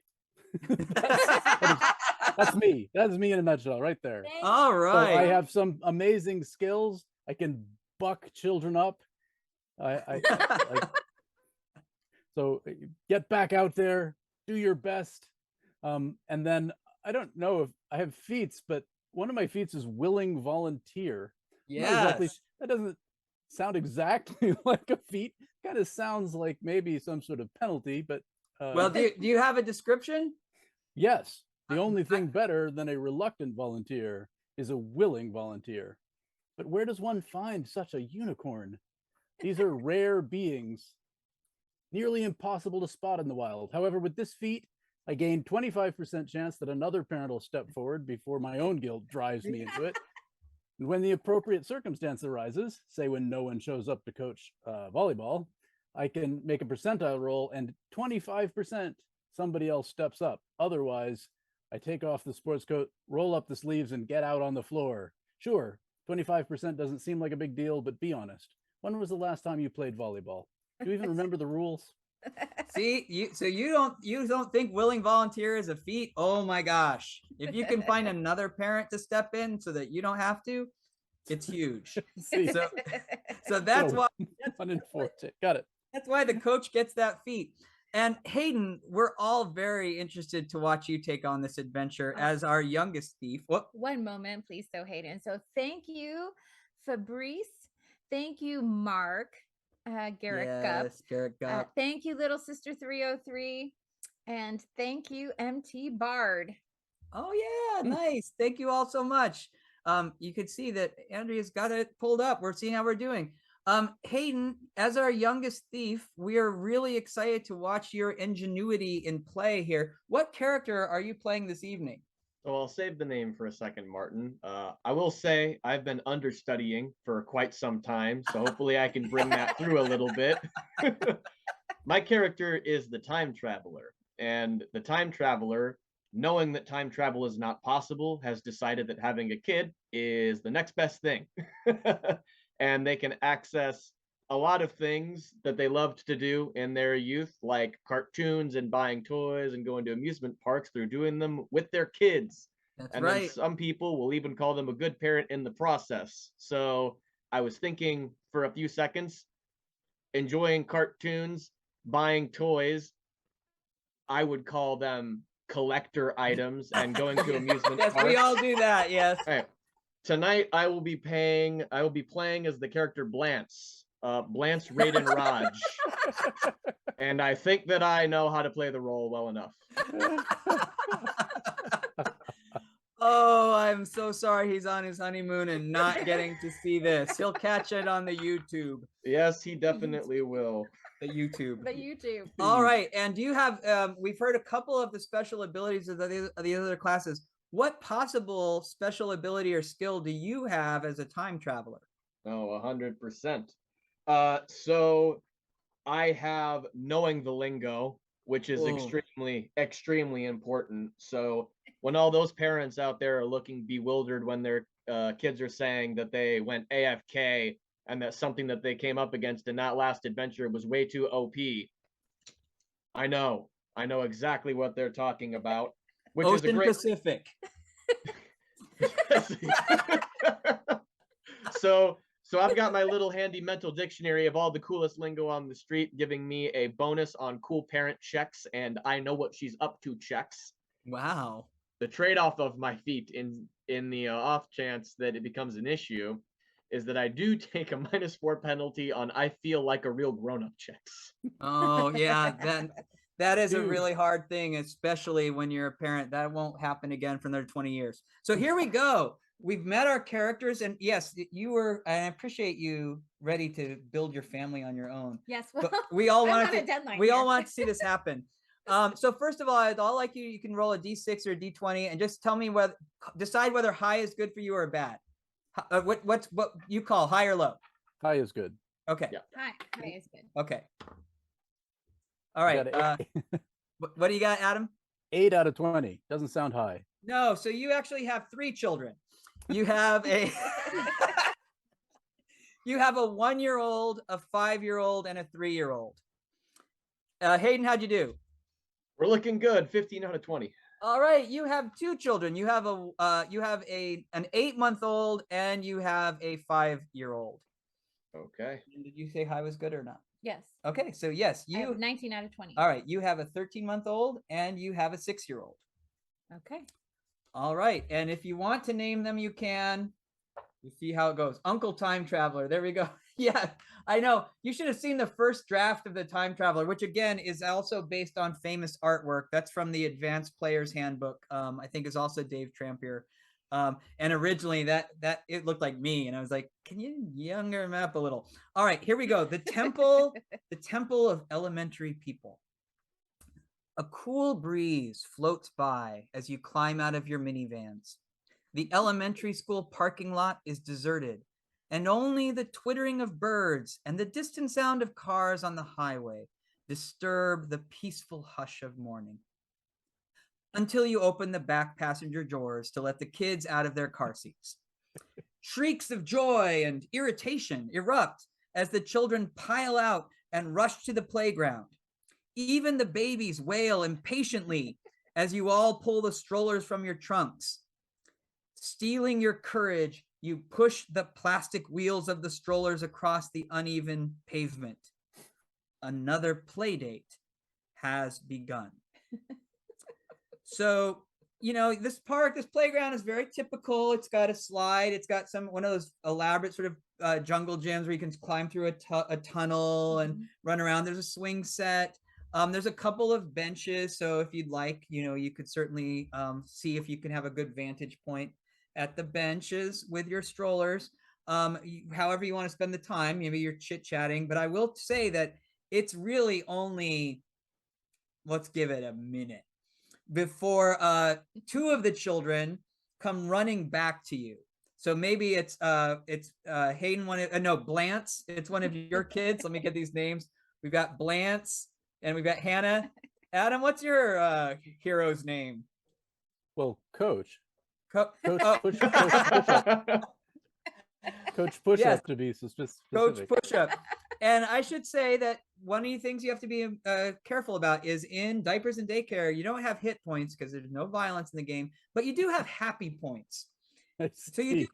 that's me. That's me in a nutshell right there. All right. So I have some amazing skills. I can buck children up. So get back out there, do your best. And then I don't know if I have feats, but one of my feats is willing volunteer. Yes. That doesn't sound exactly like a feat. Kind of sounds like maybe some sort of penalty, but well, do you have a description? Yes. The only thing better than a reluctant volunteer is a willing volunteer. But where does one find such a unicorn? These are rare beings, nearly impossible to spot in the wild. However, with this feat, I gain 25% chance that another parent will step forward before my own guilt drives me into it. And when the appropriate circumstance arises, say when no one shows up to coach volleyball, I can make a percentile roll and 25% somebody else steps up. Otherwise, I take off the sports coat, roll up the sleeves, and get out on the floor. Sure, 25% doesn't seem like a big deal, but be honest. When was the last time you played volleyball? Do you even remember the rules? See, you don't think willing volunteer is a feat? Oh my gosh. If you can find another parent to step in so that you don't have to, it's huge. See, So that's why 1 in 4. Got it. That's why the coach gets that feat. And Hayden, we're all very interested to watch you take on this adventure as our youngest thief. What? One moment, please, though, Hayden. So thank you, Fabrice. Thank you, Mark. Garrett Gupp. Yes, Garrett Gupp. Thank you, Little Sister 303. And thank you, MT Bard. Oh, yeah. Nice. Thank you all so much. You could see that Andrea's got it pulled up. We're seeing how we're doing. Hayden, as our youngest thief, we are really excited to watch your ingenuity in play here. What character are you playing this evening? So I'll save the name for a second, Martin. I will say I've been understudying for quite some time, so hopefully I can bring that through a little bit. My character is the time traveler, and the time traveler, knowing that time travel is not possible, has decided that having a kid is the next best thing. And they can access a lot of things that they loved to do in their youth, like cartoons and buying toys and going to amusement parks, through doing them with their kids. That's and right. Then some people will even call them a good parent in the process. So I was thinking for a few seconds, enjoying cartoons, buying toys, I would call them collector items, and going to amusement yes, parks. We all do that, yes. All right. Tonight I will be playing as the character Blance. Blance Raiden Raj. And I think that I know how to play the role well enough. Oh, I'm so sorry he's on his honeymoon and not getting to see this. He'll catch it on the YouTube. Yes, he definitely will. The YouTube. The YouTube. All right. And do you have, we've heard a couple of the special abilities of the other classes. What possible special ability or skill do you have as a time traveler? Oh, 100%. So I have knowing the lingo, which is extremely important. So when all those parents out there are looking bewildered when their kids are saying that they went AFK and that something that they came up against in that last adventure was way too OP, I know exactly what they're talking about. Which Ocean is a great... Pacific. So I've got my little handy mental dictionary of all the coolest lingo on the street, giving me a bonus on cool parent checks and I know what she's up to checks. Wow. The trade-off of my feat in the off chance that it becomes an issue is that I do take a -4 penalty on I feel like a real grown-up checks. Oh yeah, that is a Huge. really hard thing, especially when you're a parent. That won't happen again for another 20 years. So here we go. We've met our characters, and yes, you were. I appreciate you ready to build your family on your own. Yes, But well, we all I'm want on a to. deadline We all here. want to see this happen. So first of all, I'd all like you can roll a d6 or a d20, and just tell me decide whether high is good for you or bad. What you call high or low? High is good. Okay. Yeah. Hi is good. Okay. All right. Got a What do you got, Adam? 8 out of 20. Doesn't sound high. No, so you actually have 3 children. You have a you have a 1-year-old, a 5-year-old, and a 3-year-old. Hayden, how'd you do? We're looking good. 15 out of 20. All right, you have 2 children. You have an 8-month-old and you have a 5-year-old. Okay. Did you say high was good or not? Yes. Okay, so yes, I you have 19 out of 20. all right, you have a 13-month-old and you have a 6-year-old. Okay. All right, and if you want to name them, you can. You see how it goes. Uncle Time Traveler. There we go. Yeah, I know. You should have seen the first draft of the Time Traveler, which again is also based on famous artwork. That's from the Advanced Player's Handbook. I think is also Dave Trampier. And originally that it looked like me, and I was like, can you younger map a little? All right, here we go. The temple, the temple of elementary people. A cool breeze floats by as you climb out of your minivans. The elementary school parking lot is deserted, and only the twittering of birds and the distant sound of cars on the highway disturb the peaceful hush of morning. Until you open the back passenger doors to let the kids out of their car seats. Shrieks of joy and irritation erupt as the children pile out and rush to the playground. Even the babies wail impatiently as you all pull the strollers from your trunks. Stealing your courage, you push the plastic wheels of the strollers across the uneven pavement. Another play date has begun. So, you know, this playground is very typical. It's got a slide. It's got one of those elaborate sort of jungle gyms where you can climb through a tunnel and run around. There's a swing set. There's a couple of benches. So if you'd like, you know, you could certainly see if you can have a good vantage point at the benches with your strollers. However you want to spend the time, maybe you're chit-chatting, but I will say that it's really only, let's give it a minute before 2 of the children come running back to you. So maybe it's Hayden, Blance. It's one of your kids. Let me get these names. We've got Blance and we've got Hannah. Adam, what's your hero's name? Well, Coach. Coach Push-Up. Coach Push-Up, yes. to be specific. Coach Push-Up. And I should say that one of the things you have to be careful about is in Diapers and Daycare, you don't have hit points because there's no violence in the game, but you do have happy points. So you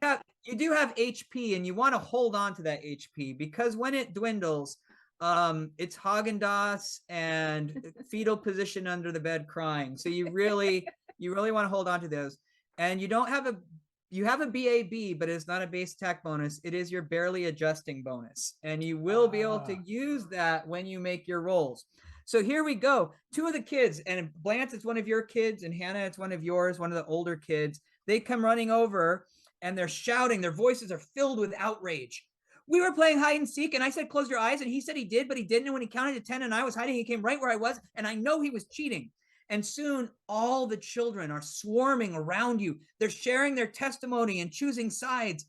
do have HP, and you want to hold on to that HP because when it dwindles, it's Haagen-Dazs and fetal position under the bed crying. So you really want to hold on to those. And you have a BAB, but it's not a base attack bonus. It is your barely adjusting bonus. And you will be able to use that when you make your rolls. So here we go. 2 of the kids, and Blance, it's one of your kids, and Hannah, it's one of yours, one of the older kids. They come running over and they're shouting. Their voices are filled with outrage. We were playing hide and seek, and I said, close your eyes. And he said he did, but he didn't. And when he counted to 10 and I was hiding, he came right where I was. And I know he was cheating. And soon all the children are swarming around you. They're sharing their testimony and choosing sides.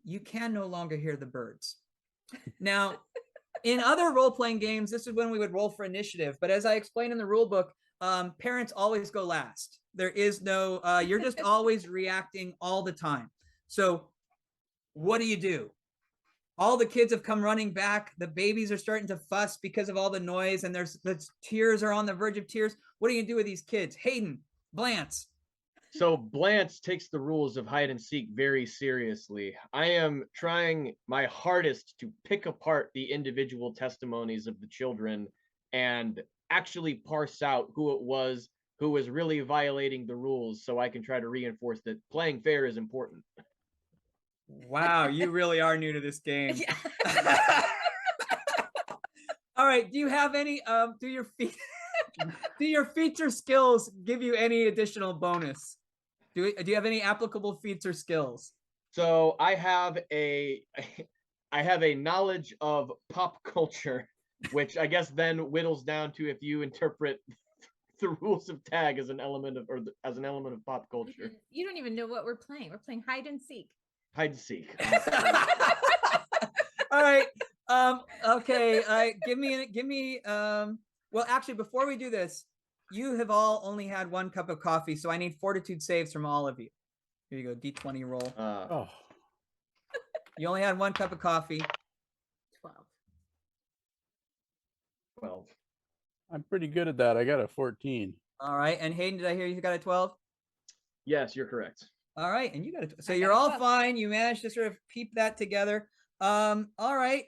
You can no longer hear the birds. Now, in other role-playing games, this is when we would roll for initiative. But as I explained in the rule book, parents always go last. There is no, you're just always reacting all the time. So what do? All the kids have come running back. The babies are starting to fuss because of all the noise, and the tears are on the verge of tears. What are you gonna do with these kids? Hayden, Blance. So Blance takes the rules of hide and seek very seriously. I am trying my hardest to pick apart the individual testimonies of the children and actually parse out who it was who was really violating the rules so I can try to reinforce that playing fair is important. Wow, you really are new to this game. Yeah. All right, do you have any do your feature skills give you any additional bonus? Do you have any applicable feats or skills? So I have a knowledge of pop culture, which I guess then whittles down to if you interpret the rules of tag as an element of as an element of pop culture. You don't even know what we're playing. We're playing hide and seek. Hide and seek. All right. Okay. Give me. Well, actually, before we do this, you have all only had one cup of coffee, so I need fortitude saves from all of you. Here you go. D20 roll. Oh, You only had one cup of coffee. 12. 12. I'm pretty good at that. I got a 14. All right. And Hayden, did I hear you got a 12? Yes, you're correct. All right. And you got so I you're got a all 12. fine. You managed to sort of keep that together. All right.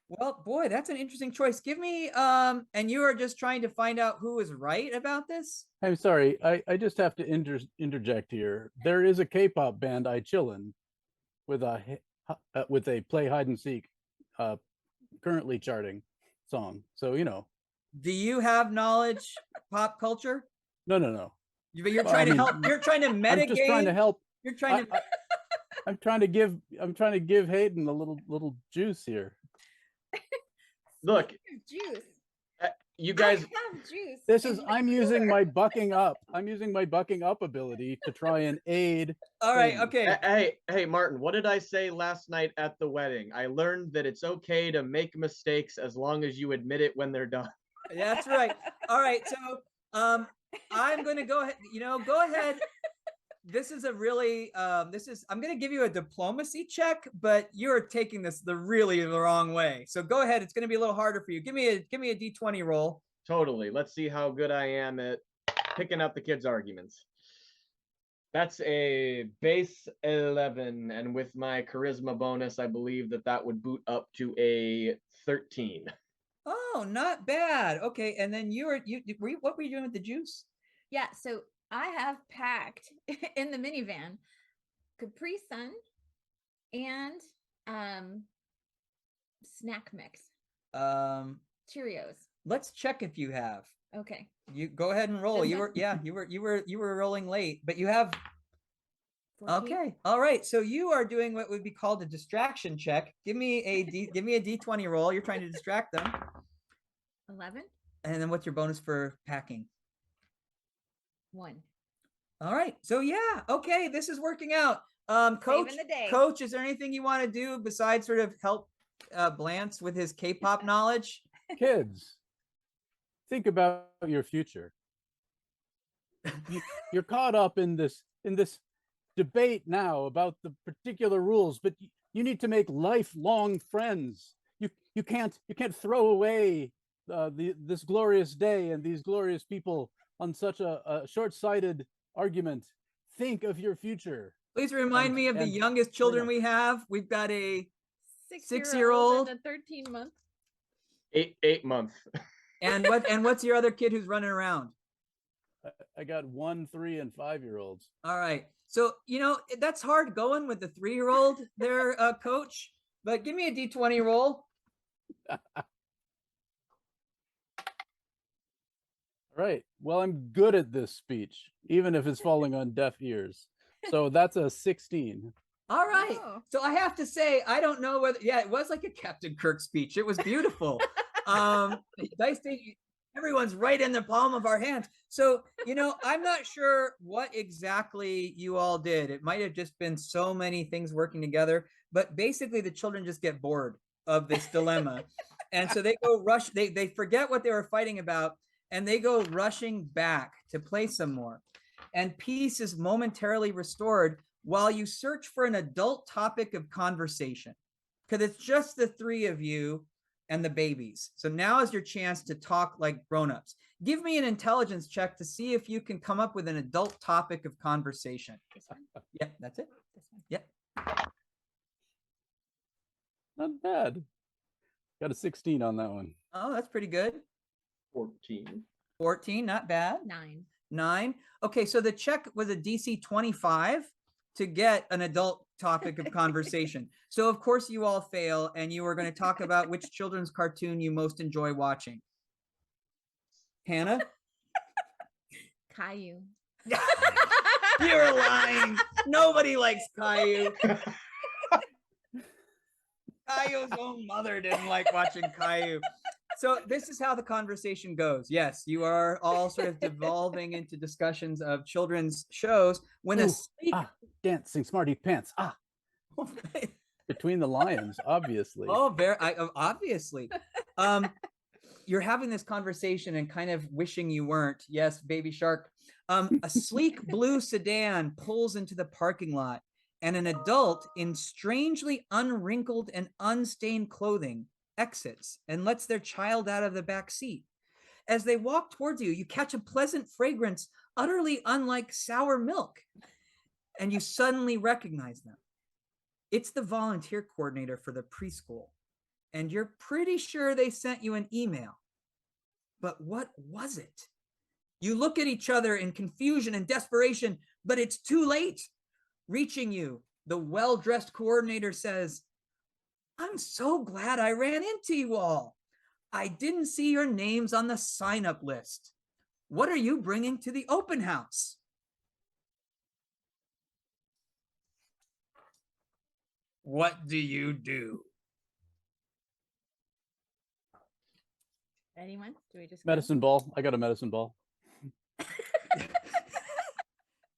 Well, boy, that's an interesting choice. Give me and you are just trying to find out who is right about this? I'm sorry. I just have to interject here. There is a K-pop band I chillin' with a play hide and seek currently charting song. So, you know. Do you have knowledge pop culture? No. You're Well, trying I to mean, help. You're trying to metagame. I'm just trying to help. You're trying to. I'm trying to give Hayden a little juice here. Look, Juice. you guys. I have juice. This is in the I'm using cooler. my bucking up. I'm using my bucking up ability to try and aid. All right. Hayden. Okay. Hey, Martin, what did I say last night at the wedding? I learned that it's okay to make mistakes as long as you admit it when they're done. That's right. All right. So I'm going to go ahead. Go ahead. This is a really I'm going to give you a diplomacy check, but you're taking this the wrong way. So go ahead. It's going to be a little harder for you. Give me a D20 roll. Totally. Let's see how good I am at picking up the kids' arguments. That's a base 11, and with my charisma bonus, I believe that would boot up to a 13. Oh, not bad. Okay, and then what were you doing with the juice? Yeah, so I have packed in the minivan Capri Sun and snack mix. Cheerios. Let's check if you have. Okay. You go ahead and roll. You were rolling late, but you have 14. okay. All right. So you are doing what would be called a distraction check. Give me a D20 roll. You're trying to distract them. 11. And then what's your bonus for packing? 1. All right. So yeah, okay, this is working out. Coach, Saving the day. Coach, is there anything you want to do besides sort of help Blance with his K-pop knowledge? Kids, think about your future. You're caught up in this debate now about the particular rules, but you need to make lifelong friends. You can't throw away this glorious day and these glorious people on such a short-sighted argument. Think of your future. Please remind me of the youngest children we have. We've got a 6-year-old and a 13-month. 8 month. and what's your other kid who's running around? I got 1, 3, and 5-year-olds. All right. So, that's hard going with the 3-year-old there, Coach, but give me a D20 roll. All right. Well, I'm good at this speech, even if it's falling on deaf ears. So that's a 16. All right. Oh. So I have to say, I don't know whether, it was like a Captain Kirk speech. It was beautiful. Dice, everyone's right in the palm of our hands. So, I'm not sure what exactly you all did. It might have just been so many things working together, but basically the children just get bored of this dilemma. And so they go they forget what they were fighting about, and they go rushing back to play some more. And peace is momentarily restored while you search for an adult topic of conversation. Because it's just the 3 of you and the babies. So now is your chance to talk like grown-ups. Give me an intelligence check to see if you can come up with an adult topic of conversation. This one. Yep, that's it. This one. Yep. Not bad. Got a 16 on that one. Oh, that's pretty good. 14. 14, not bad. 9. 9. Okay, so the check was a DC 25 to get an adult topic of conversation. So of course you all fail, and you are going to talk about which children's cartoon you most enjoy watching. Hannah? Caillou. You're lying. Nobody likes Caillou. Caillou's own mother didn't like watching Caillou. So this is how the conversation goes. Yes, you are all sort of devolving into discussions of children's shows when a sleek Dancing smarty pants. Between the lions, obviously. Oh, very obviously. You're having this conversation and kind of wishing you weren't. Yes, baby shark. A sleek blue sedan pulls into the parking lot, and an adult in strangely unwrinkled and unstained clothing exits and lets their child out of the back seat. As they walk towards you, you catch a pleasant fragrance utterly unlike sour milk, and you suddenly recognize them. It's the volunteer coordinator for the preschool, and you're pretty sure they sent you an email. But what was it? You look at each other in confusion and desperation, but it's too late. Reaching you, the well-dressed coordinator says, "I'm so glad I ran into you all. I didn't see your names on the sign-up list. What are you bringing to the open house?" What do you do? Anyone? Do we just go? Medicine ball. I got a medicine ball.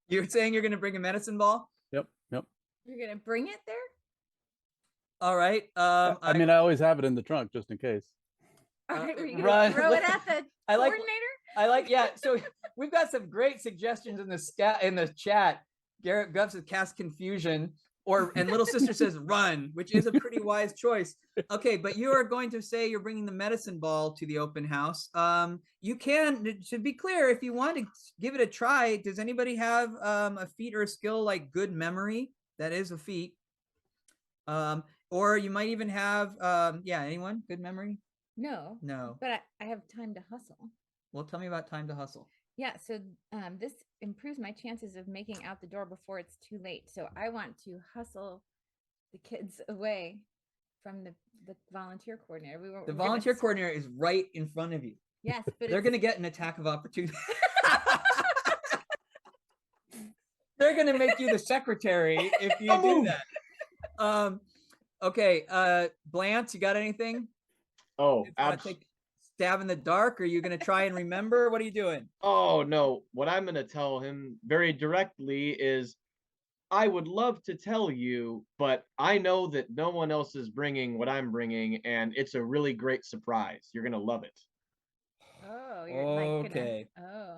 You're saying you're going to bring a medicine ball? Yep. You're gonna bring it there? All right. I mean, I always have it in the trunk just in case. All right, were you gonna run. throw it at the I like- coordinator? yeah. So we've got some great suggestions in the chat. Garrett Guff says cast confusion, and little sister says run, which is a pretty wise choice. Okay, but you are going to say you're bringing the medicine ball to the open house. You can, to be clear, if you want to give it a try. Does anybody have a feat or a skill like good memory? That is a feat. Or you might even have anyone good memory? No. No. But I have time to hustle. Well, tell me about time to hustle. Yeah, so this improves my chances of making out the door before it's too late. So I want to hustle the kids away from the volunteer coordinator. The volunteer coordinator is right in front of you. Yes, but They're going to get an attack of opportunity. They're going to make you the secretary if you do that. Okay, Blanche, you got anything? Oh, Take stab in the dark? Or are you going to try and remember? What are you doing? Oh, no. What I'm going to tell him very directly is, I would love to tell you, but I know that no one else is bringing what I'm bringing, and it's a really great surprise. You're going to love it. Oh, you're like Okay. oh.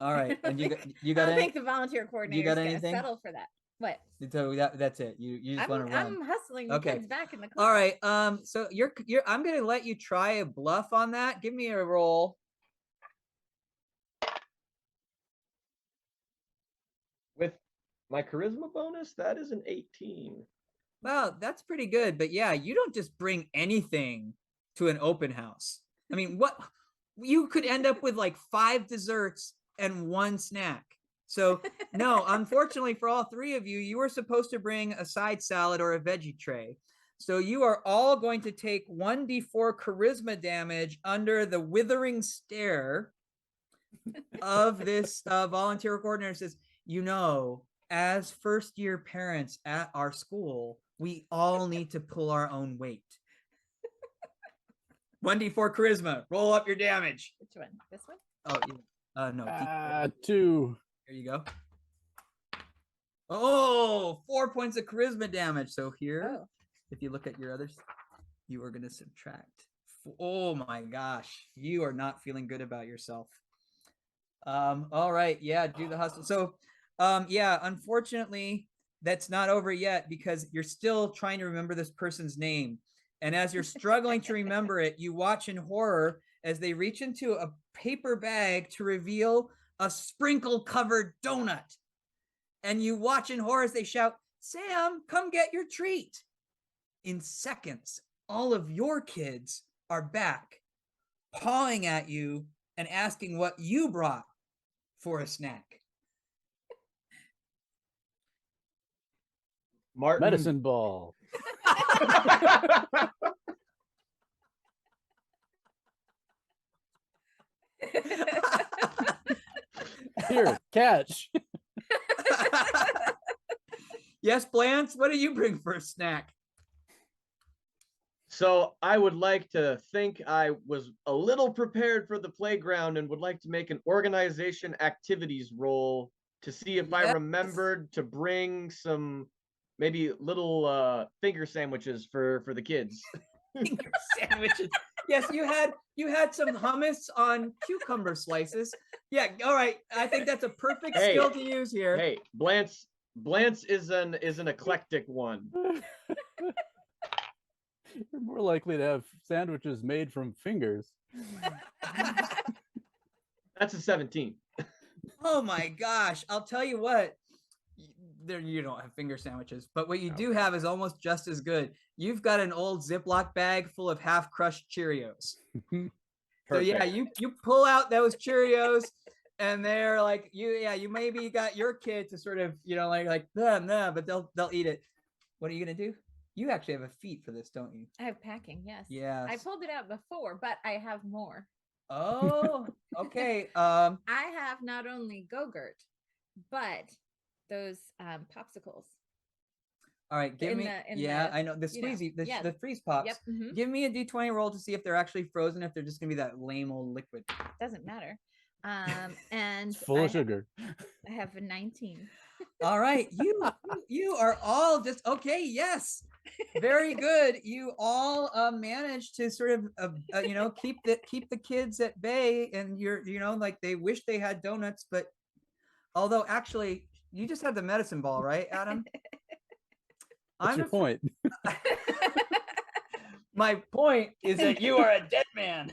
All right. And you got I don't any, think the volunteer coordinator is going to settle for that. What? so that's it. You just want to run. I'm hustling the kids back in the car. All right. So you're I'm gonna let you try a bluff on that. Give me a roll. With my charisma bonus, that is an 18. Well, that's pretty good, but yeah, you don't just bring anything to an open house. I mean, what you could end up with like 5 desserts and 1 snack. So no, unfortunately for all 3 of you, you were supposed to bring a side salad or a veggie tray. So you are all going to take 1d4 charisma damage under the withering stare of this volunteer coordinator. Says, as first-year parents at our school, we all need to pull our own weight. 1d4 charisma. Roll up your damage. Which one? This one? Oh, no. 2. There you go. Oh, 4 points of charisma damage. So here, if you look at your others, you are going to subtract. Oh my gosh. You are not feeling good about yourself. All right. Yeah, do the hustle. So, unfortunately, that's not over yet because you're still trying to remember this person's name. And as you're struggling to remember it, you watch in horror as they reach into a paper bag to reveal a sprinkle-covered donut. And you watch in horror as they shout, "Sam, come get your treat." In seconds, all of your kids are back, pawing at you and asking what you brought for a snack. Martin. Medicine ball. Here, catch. Yes, Blance, what do you bring for a snack? So I would like to think I was a little prepared for the playground and would like to make an organization activities roll to see if I Yes. remembered to bring some maybe little finger sandwiches for the kids. Finger sandwiches. Yes, you had some hummus on cucumber slices. Yeah, all right. I think that's a perfect Hey, skill to use here. Hey, Blance is an eclectic one. You're more likely to have sandwiches made from fingers. That's a 17. Oh my gosh. I'll tell you what. There you don't have finger sandwiches, but what you do have is almost just as good. You've got an old Ziploc bag full of half-crushed Cheerios. So yeah, you pull out those Cheerios and they're like, you maybe got your kid to sort of, like nah, but they'll eat it. What are you gonna do? You actually have a feat for this, don't you? I have packing, yes. Yeah. I pulled it out before, but I have more. Oh, okay. I have not only Go-Gurt, but those popsicles. All right, give me. I know the squeezy, the freeze pops. Yep. Mm-hmm. Give me a d20 roll to see if they're actually frozen. If they're just gonna be that lame old liquid. Doesn't matter. And It's full of sugar. I have a 19. All right, you are all just okay. Yes, very good. You all managed to sort of keep the kids at bay, and you're like they wish they had donuts, but although actually you just had the medicine ball, right, Adam? What's your point? My point is that you are a dead man.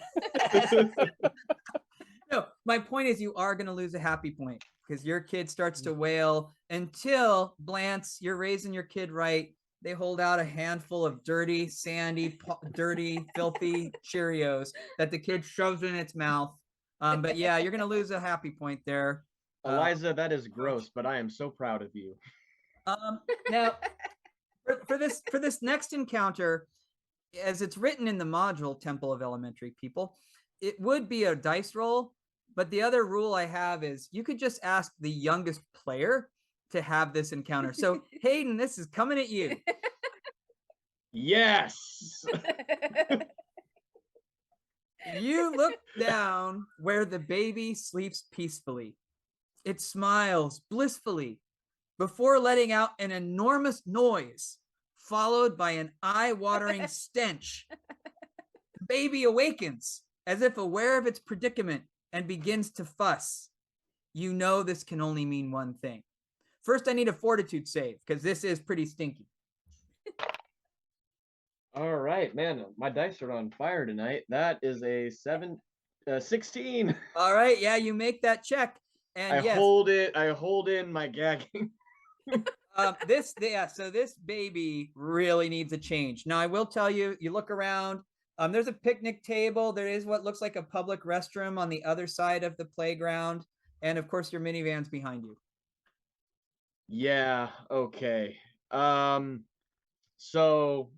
No, my point is you are going to lose a happy point because your kid starts to wail until, Blance, you're raising your kid right. They hold out a handful of dirty, sandy, filthy Cheerios that the kid shoves in its mouth. But yeah, you're going to lose a happy point there. Eliza, that is gross, but I am so proud of you. Now, for this next encounter, as it's written in the module, Temple of Elementary People, it would be a dice roll. But the other rule I have is you could just ask the youngest player to have this encounter. So Hayden, this is coming at you. Yes. You look down where the baby sleeps peacefully. It smiles blissfully before letting out an enormous noise, followed by an eye-watering stench. The baby awakens as if aware of its predicament and begins to fuss. You know this can only mean one thing. First, I need a fortitude save because this is pretty stinky. All right, man. My dice are on fire tonight. That is a 16. All right, yeah, you make that check, and I hold in my gagging. So this baby really needs a change. Now, I will tell you, you look around. There's a picnic table. There is what looks like a public restroom on the other side of the playground. And of course, your minivan's behind you. Yeah, okay. So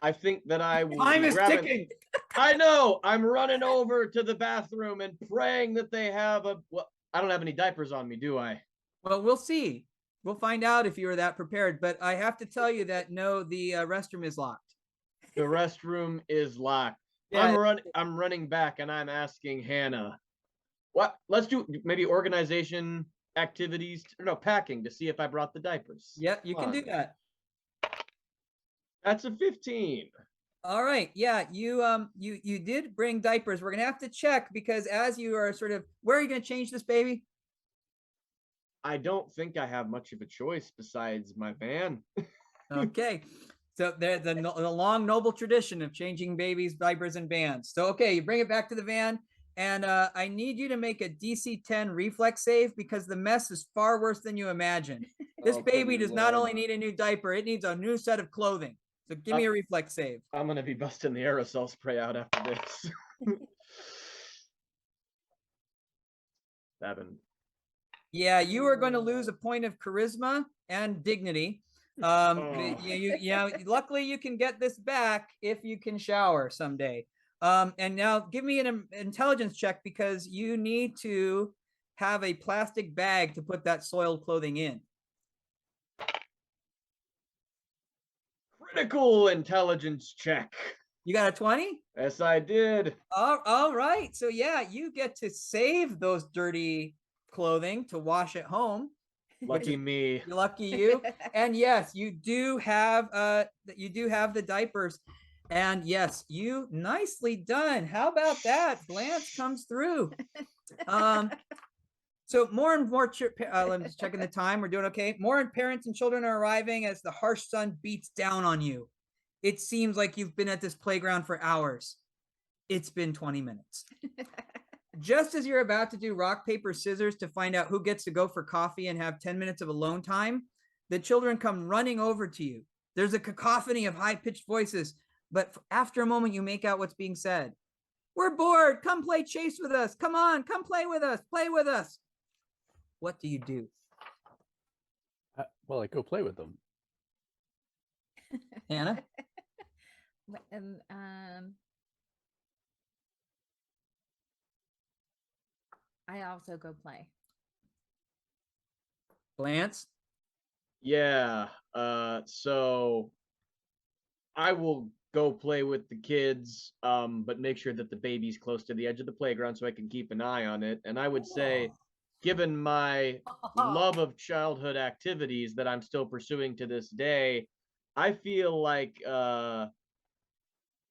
I think that I will Time is ticking. I know. I'm running over to the bathroom and praying that they have I don't have any diapers on me, do I? Well, we'll see. We'll find out if you were that prepared. But I have to tell you that no, the restroom is locked. The restroom is locked. Yeah. I'm running back and I'm asking Hannah, what? Let's do maybe organization activities. No, packing to see if I brought the diapers. Yeah, you can do that. That's a 15. All right. Yeah, you did bring diapers. We're gonna have to check because as you are sort of, where are you gonna change this baby? I don't think I have much of a choice besides my van. Okay. So there's the long noble tradition of changing babies' diapers and bands. So okay, you bring it back to the van, and I need you to make a DC 10 reflex save because the mess is far worse than you imagine. This Oh, baby good does not Lord. only need a new diaper, it needs a new set of clothing. So give me a reflex save. I'm gonna be busting the aerosol spray out after this. 7. Yeah, you are going to lose a point of charisma and dignity. Luckily you can get this back if you can shower someday. And now give me an intelligence check because you need to have a plastic bag to put that soiled clothing in. Critical intelligence check. You got a 20? Yes, I did. All right. So yeah, you get to save those dirty clothing to wash at home. Lucky me. Lucky you. And yes, you do have the diapers. And yes, you nicely done. How about that? Blanche comes through. So more and more I'm just checking the time. We're doing okay. More parents and children are arriving as the harsh sun beats down on you. It seems like you've been at this playground for hours. It's been 20 minutes. Just as you're about to do rock, paper, scissors to find out who gets to go for coffee and have 10 minutes of alone time, the children come running over to you. There's a cacophony of high-pitched voices, but after a moment, you make out what's being said. We're bored. Come play chase with us. Come on, come play with us. Play with us. What do you do? Well, I go play with them. Hannah? I also go play. Lance? Yeah. So I will go play with the kids, but make sure that the baby's close to the edge of the playground so I can keep an eye on it. And I would say, given my love of childhood activities that I'm still pursuing to this day, I feel like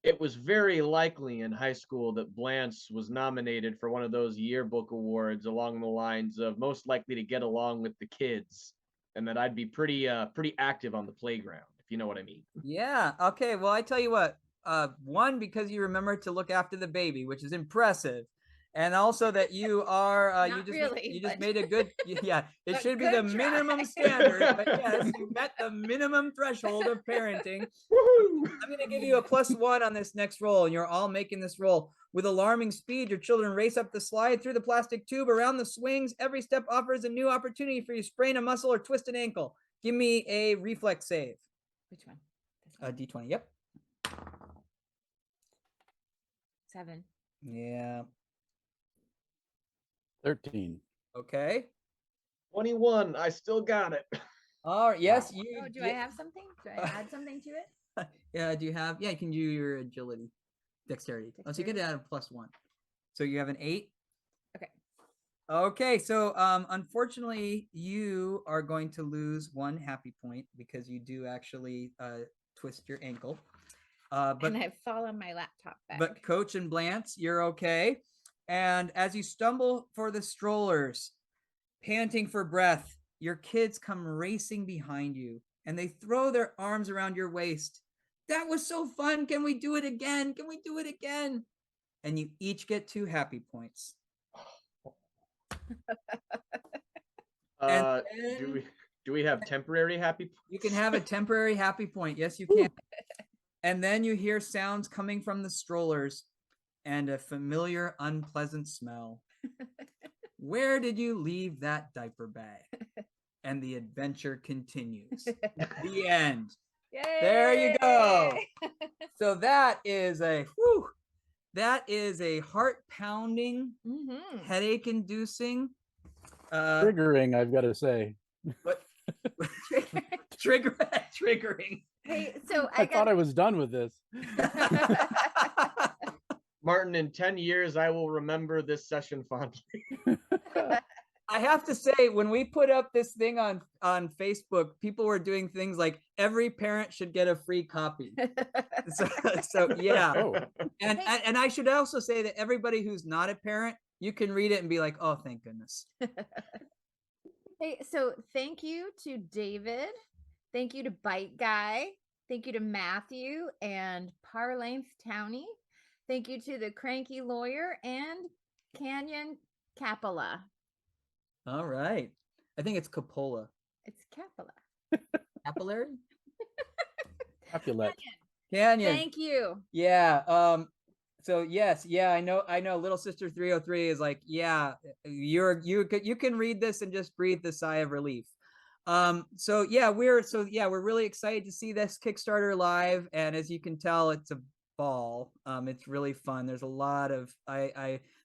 it was very likely in high school that Blanche was nominated for one of those yearbook awards along the lines of most likely to get along with the kids, and that I'd be pretty active on the playground, if you know what I mean. Yeah. Okay. Well, I tell you what. One, because you remember to look after the baby, which is impressive, and also that you are you just made a good yeah. It should be the minimum standard, but yes, you met the minimum threshold of parenting. I'm going to give you a +1 on this next roll, and you're all making this roll. With alarming speed, your children race up the slide, through the plastic tube, around the swings. Every step offers a new opportunity for you to sprain a muscle or twist an ankle. Give me a reflex save. Which one? This one? D20. Yep. 7. Yeah. 13. Okay. 21. I still got it. All right. Yes. Wow. You. Do I have something? Do I add something to it? Yeah. Do you have? Yeah. You can do your agility, dexterity. Oh, so you get add a +1. So you have an 8. Okay. Okay. So unfortunately, you are going to lose 1 happy point because you do actually twist your ankle. But and I fall on my laptop bag. But Coach and Blanche, you're okay. And as you stumble for the strollers, panting for breath, your kids come racing behind you and they throw their arms around your waist. That was so fun. Can we do it again? Can we do it again? And you each get 2 happy points. Do we have temporary happy points? You can have a temporary happy point. Yes, you can. And then you hear sounds coming from the strollers and a familiar, unpleasant smell. Where did you leave that diaper bag? And the adventure continues. The end. Yay! There you go. So that is a heart-pounding, headache-inducing, triggering, I've got to say. But triggering. Hey, so I thought I was done with this. Martin, in 10 years, I will remember this session fondly. I have to say, when we put up this thing on Facebook, people were doing things like every parent should get a free copy. So yeah. Oh. And I should also say that everybody who's not a parent, you can read it and be like, oh, thank goodness. Hey, so thank you to David. Thank you to Bite Guy. Thank you to Matthew and Parlance Towney. Thank you to the Cranky Lawyer and Canyon Capola. All right. I think it's Capola. It's Capola. Capillary? Capulet. Canyon. Thank you. Yeah. So yes, yeah, I know Little Sister 303 is like, yeah, you can read this and just breathe the sigh of relief. So yeah, we're really excited to see this Kickstarter live, and as you can tell, it's a ball. It's really fun. There's a lot of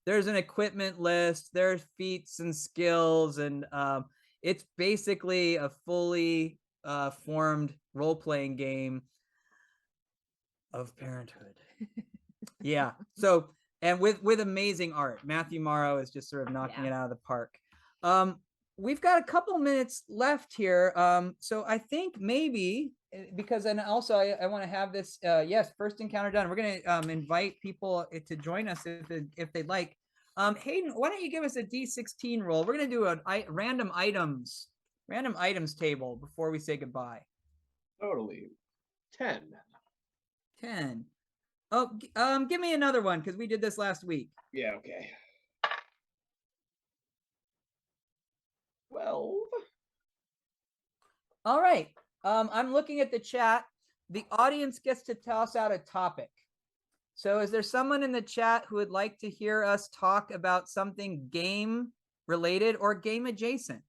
there's an equipment list, there's feats and skills, and it's basically a fully formed role-playing game of parenthood. Yeah. So, and with amazing art. Matthew Morrow is just sort of knocking it out of the park. We've got a couple minutes left here. So I think maybe because, and also I want to have this, yes, first encounter done. We're going to invite people to join us if they'd like. Hayden, why don't you give us a D16 roll? We're going to do a random items table before we say goodbye. Totally. 10. 10. Oh, give me another one because we did this last week. Yeah, okay. 12. All right. I'm looking at the chat. The audience gets to toss out a topic. So is there someone in the chat who would like to hear us talk about something game related or game adjacent?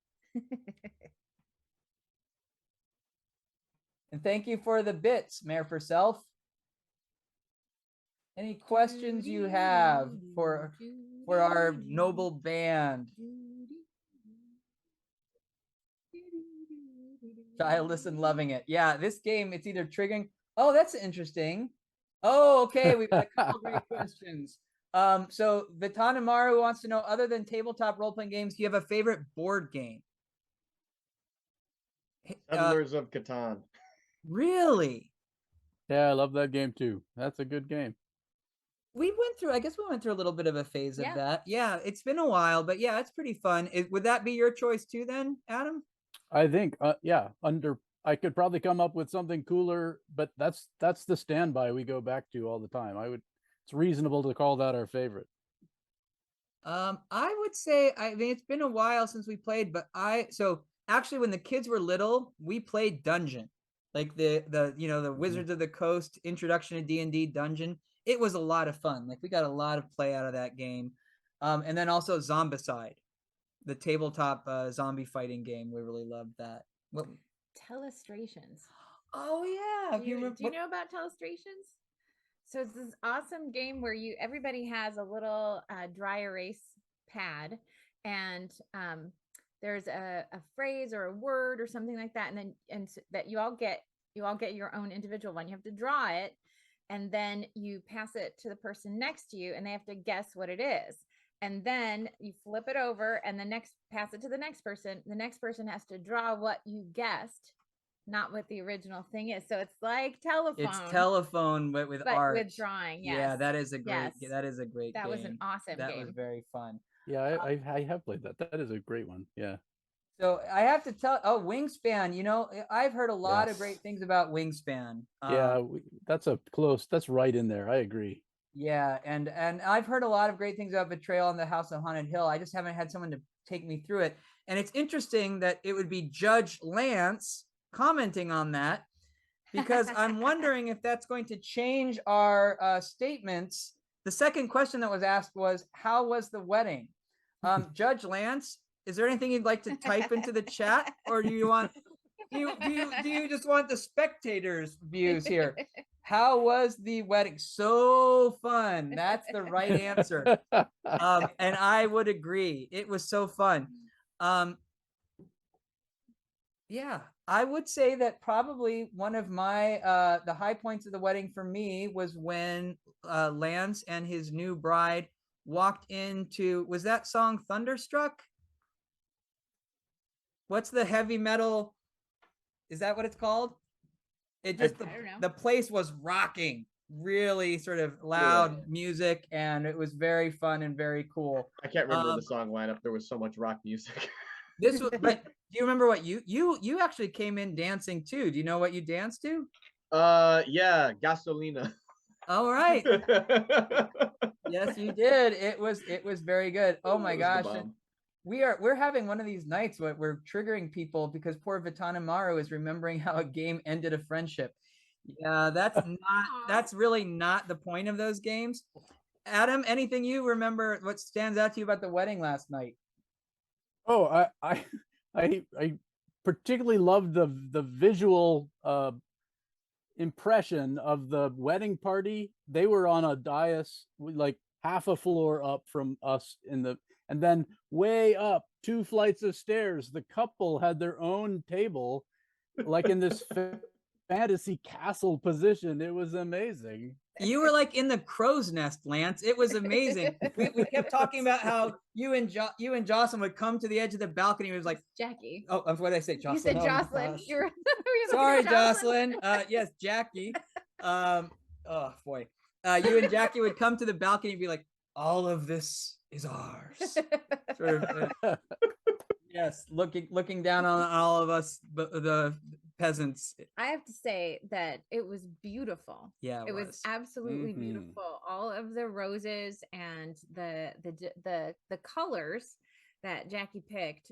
And thank you for the bits, Mayor for Self. Any questions you have for our noble band? Childless and loving it. Yeah, this game, it's either triggering. Oh, that's interesting. Oh, okay. We've got a couple great questions. So Vitan Amaru wants to know, other than tabletop role-playing games, do you have a favorite board game? Settlers of Catan. Really? Yeah, I love that game too. That's a good game. I guess we went through a little bit of a phase of that. Yeah, it's been a while, but yeah, it's pretty fun. Would that be your choice too then, Adam? I think, yeah, I could probably come up with something cooler, but that's the standby we go back to all the time. It's reasonable to call that our favorite. I would say, I mean, it's been a while since we played, but so actually when the kids were little, we played Dungeon, like the Wizards of the Coast introduction to D&D Dungeon. It was a lot of fun. Like we got a lot of play out of that game. And then also Zombicide, the tabletop zombie fighting game. We really loved that. What? Telestrations. Oh yeah. Do you know about Telestrations? So it's this awesome game where everybody has a little dry erase pad, and there's a phrase or a word or something like that, and that you all get your own individual one. You have to draw it, and then you pass it to the person next to you, and they have to guess what it is. And then you flip it over and pass it to the next person. The next person has to draw what you guessed, not what the original thing is. So it's like telephone. It's telephone, but with art. With drawing. Yes. Yeah, that is a great game. That was an awesome game. That was very fun. Yeah, I have played that. That is a great one. Yeah. So I have to tell, Wingspan, I've heard a lot of great things about Wingspan. Yeah, that's right in there. I agree. Yeah, and I've heard a lot of great things about Betrayal on the House of Haunted Hill. I just haven't had someone to take me through it. And it's interesting that it would be Judge Lance commenting on that, because I'm wondering if that's going to change our statements. The second question that was asked was, how was the wedding? Judge Lance, is there anything you'd like to type into the chat, or do you just want the spectators' views here? How was the wedding? So fun. That's the right answer. And I would agree. It was so fun. Yeah, I would say that probably one of my the high points of the wedding for me was when Lance and his new bride walked into, was that song Thunderstruck? What's the heavy metal? Is that what it's called? It just, the place was rocking, really sort of loud music, and it was very fun and very cool. I can't remember the song lineup. There was so much rock music. But do you remember what you actually came in dancing too? Do you know what you danced to? Yeah, Gasolina. All right. Yes, you did. It was very good. Oh my It was the gosh. bomb. We're having one of these nights where we're triggering people because poor Maru is remembering how a game ended a friendship. Yeah, that's really not the point of those games. Adam, anything you remember what stands out to you about the wedding last night? Oh, I particularly loved the visual impression of the wedding party. They were on a dais like half a floor up from us and then way up 2 flights of stairs, the couple had their own table, like in this fantasy castle position. It was amazing. You were like in the crow's nest, Lance. It was amazing. We kept talking about how you and Jocelyn would come to the edge of the balcony. It was like Jackie. Oh, what did I say? Jocelyn. You said Oh, Jocelyn. gosh. You were Sorry, Jocelyn. Yes, Jackie. Oh boy. You and Jackie would come to the balcony and be like, all of this is ours. Sort of, yes, looking down on all of us, the peasants. I have to say that it was beautiful. Yeah, it was absolutely Mhm. beautiful. All of the roses and the colors that Jackie picked,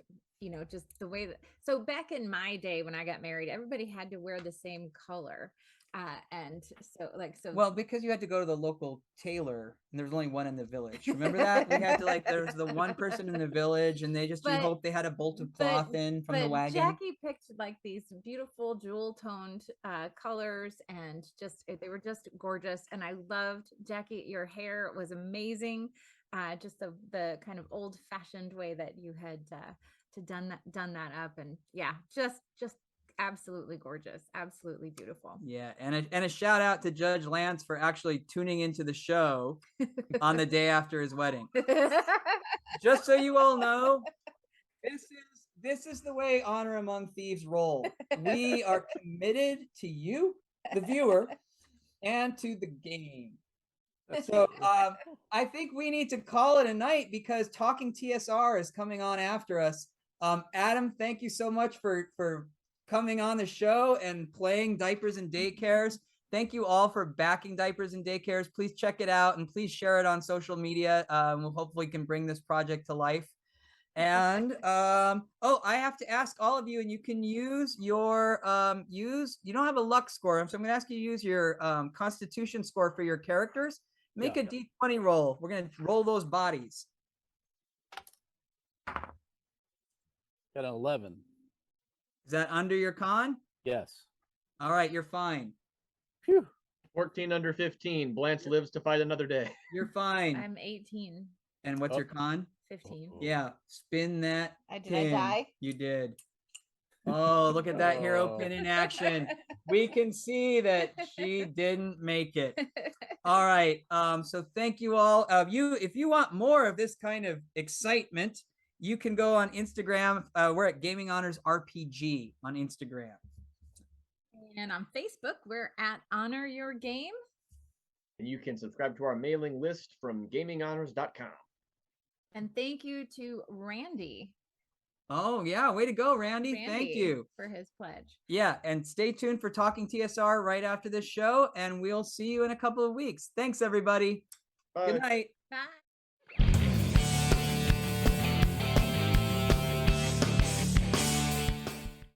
just the way that. So back in my day when I got married, everybody had to wear the same color. And so Well, because you had to go to the local tailor and there was only one in the village. Remember that? We had to there was the one person in the village and you hope they had a bolt of cloth in from the wagon. Jackie picked these beautiful jewel toned colors and they were just gorgeous. And I loved, Jackie, your hair was amazing. Just the kind of old fashioned way that you had done that up. And yeah, just absolutely gorgeous, absolutely beautiful. Yeah, and a shout out to Judge Lance for actually tuning into the show on the day after his wedding. Just so you all know, this is the way Honor Among Thieves roll. We are committed to you, the viewer, and to the game. So I think we need to call it a night because Talking TSR is coming on after us. Adam, thank you so much for coming on the show and playing Diapers and Daycares. Thank you all for backing Diapers and Daycares. Please check it out and please share it on social media. We'll hopefully can bring this project to life. And I have to ask all of you, and you can use your you don't have a luck score, so I'm gonna ask you to use your constitution score for your characters. Make a D20 roll. We're gonna roll those bodies. Got an 11. Is that under your con? Yes. All right, you're fine. Phew. 14 under 15. Blanche lives to fight another day. You're fine. I'm 18. And what's your con? 15. Yeah, spin that. Did I die? You did. Oh, look at that hero pin in action. We can see that she didn't make it. All right. So thank you all. If you want more of this kind of excitement, you can go on Instagram. We're at Gaming Honors RPG on Instagram. And on Facebook, we're at Honor Your Game. And you can subscribe to our mailing list from gaminghonors.com. And thank you to Randy. Oh, yeah. Way to go, Randy. Thank you for his pledge. Yeah. And stay tuned for Talking TSR right after this show. And we'll see you in a couple of weeks. Thanks, everybody. Bye. Good night. Bye.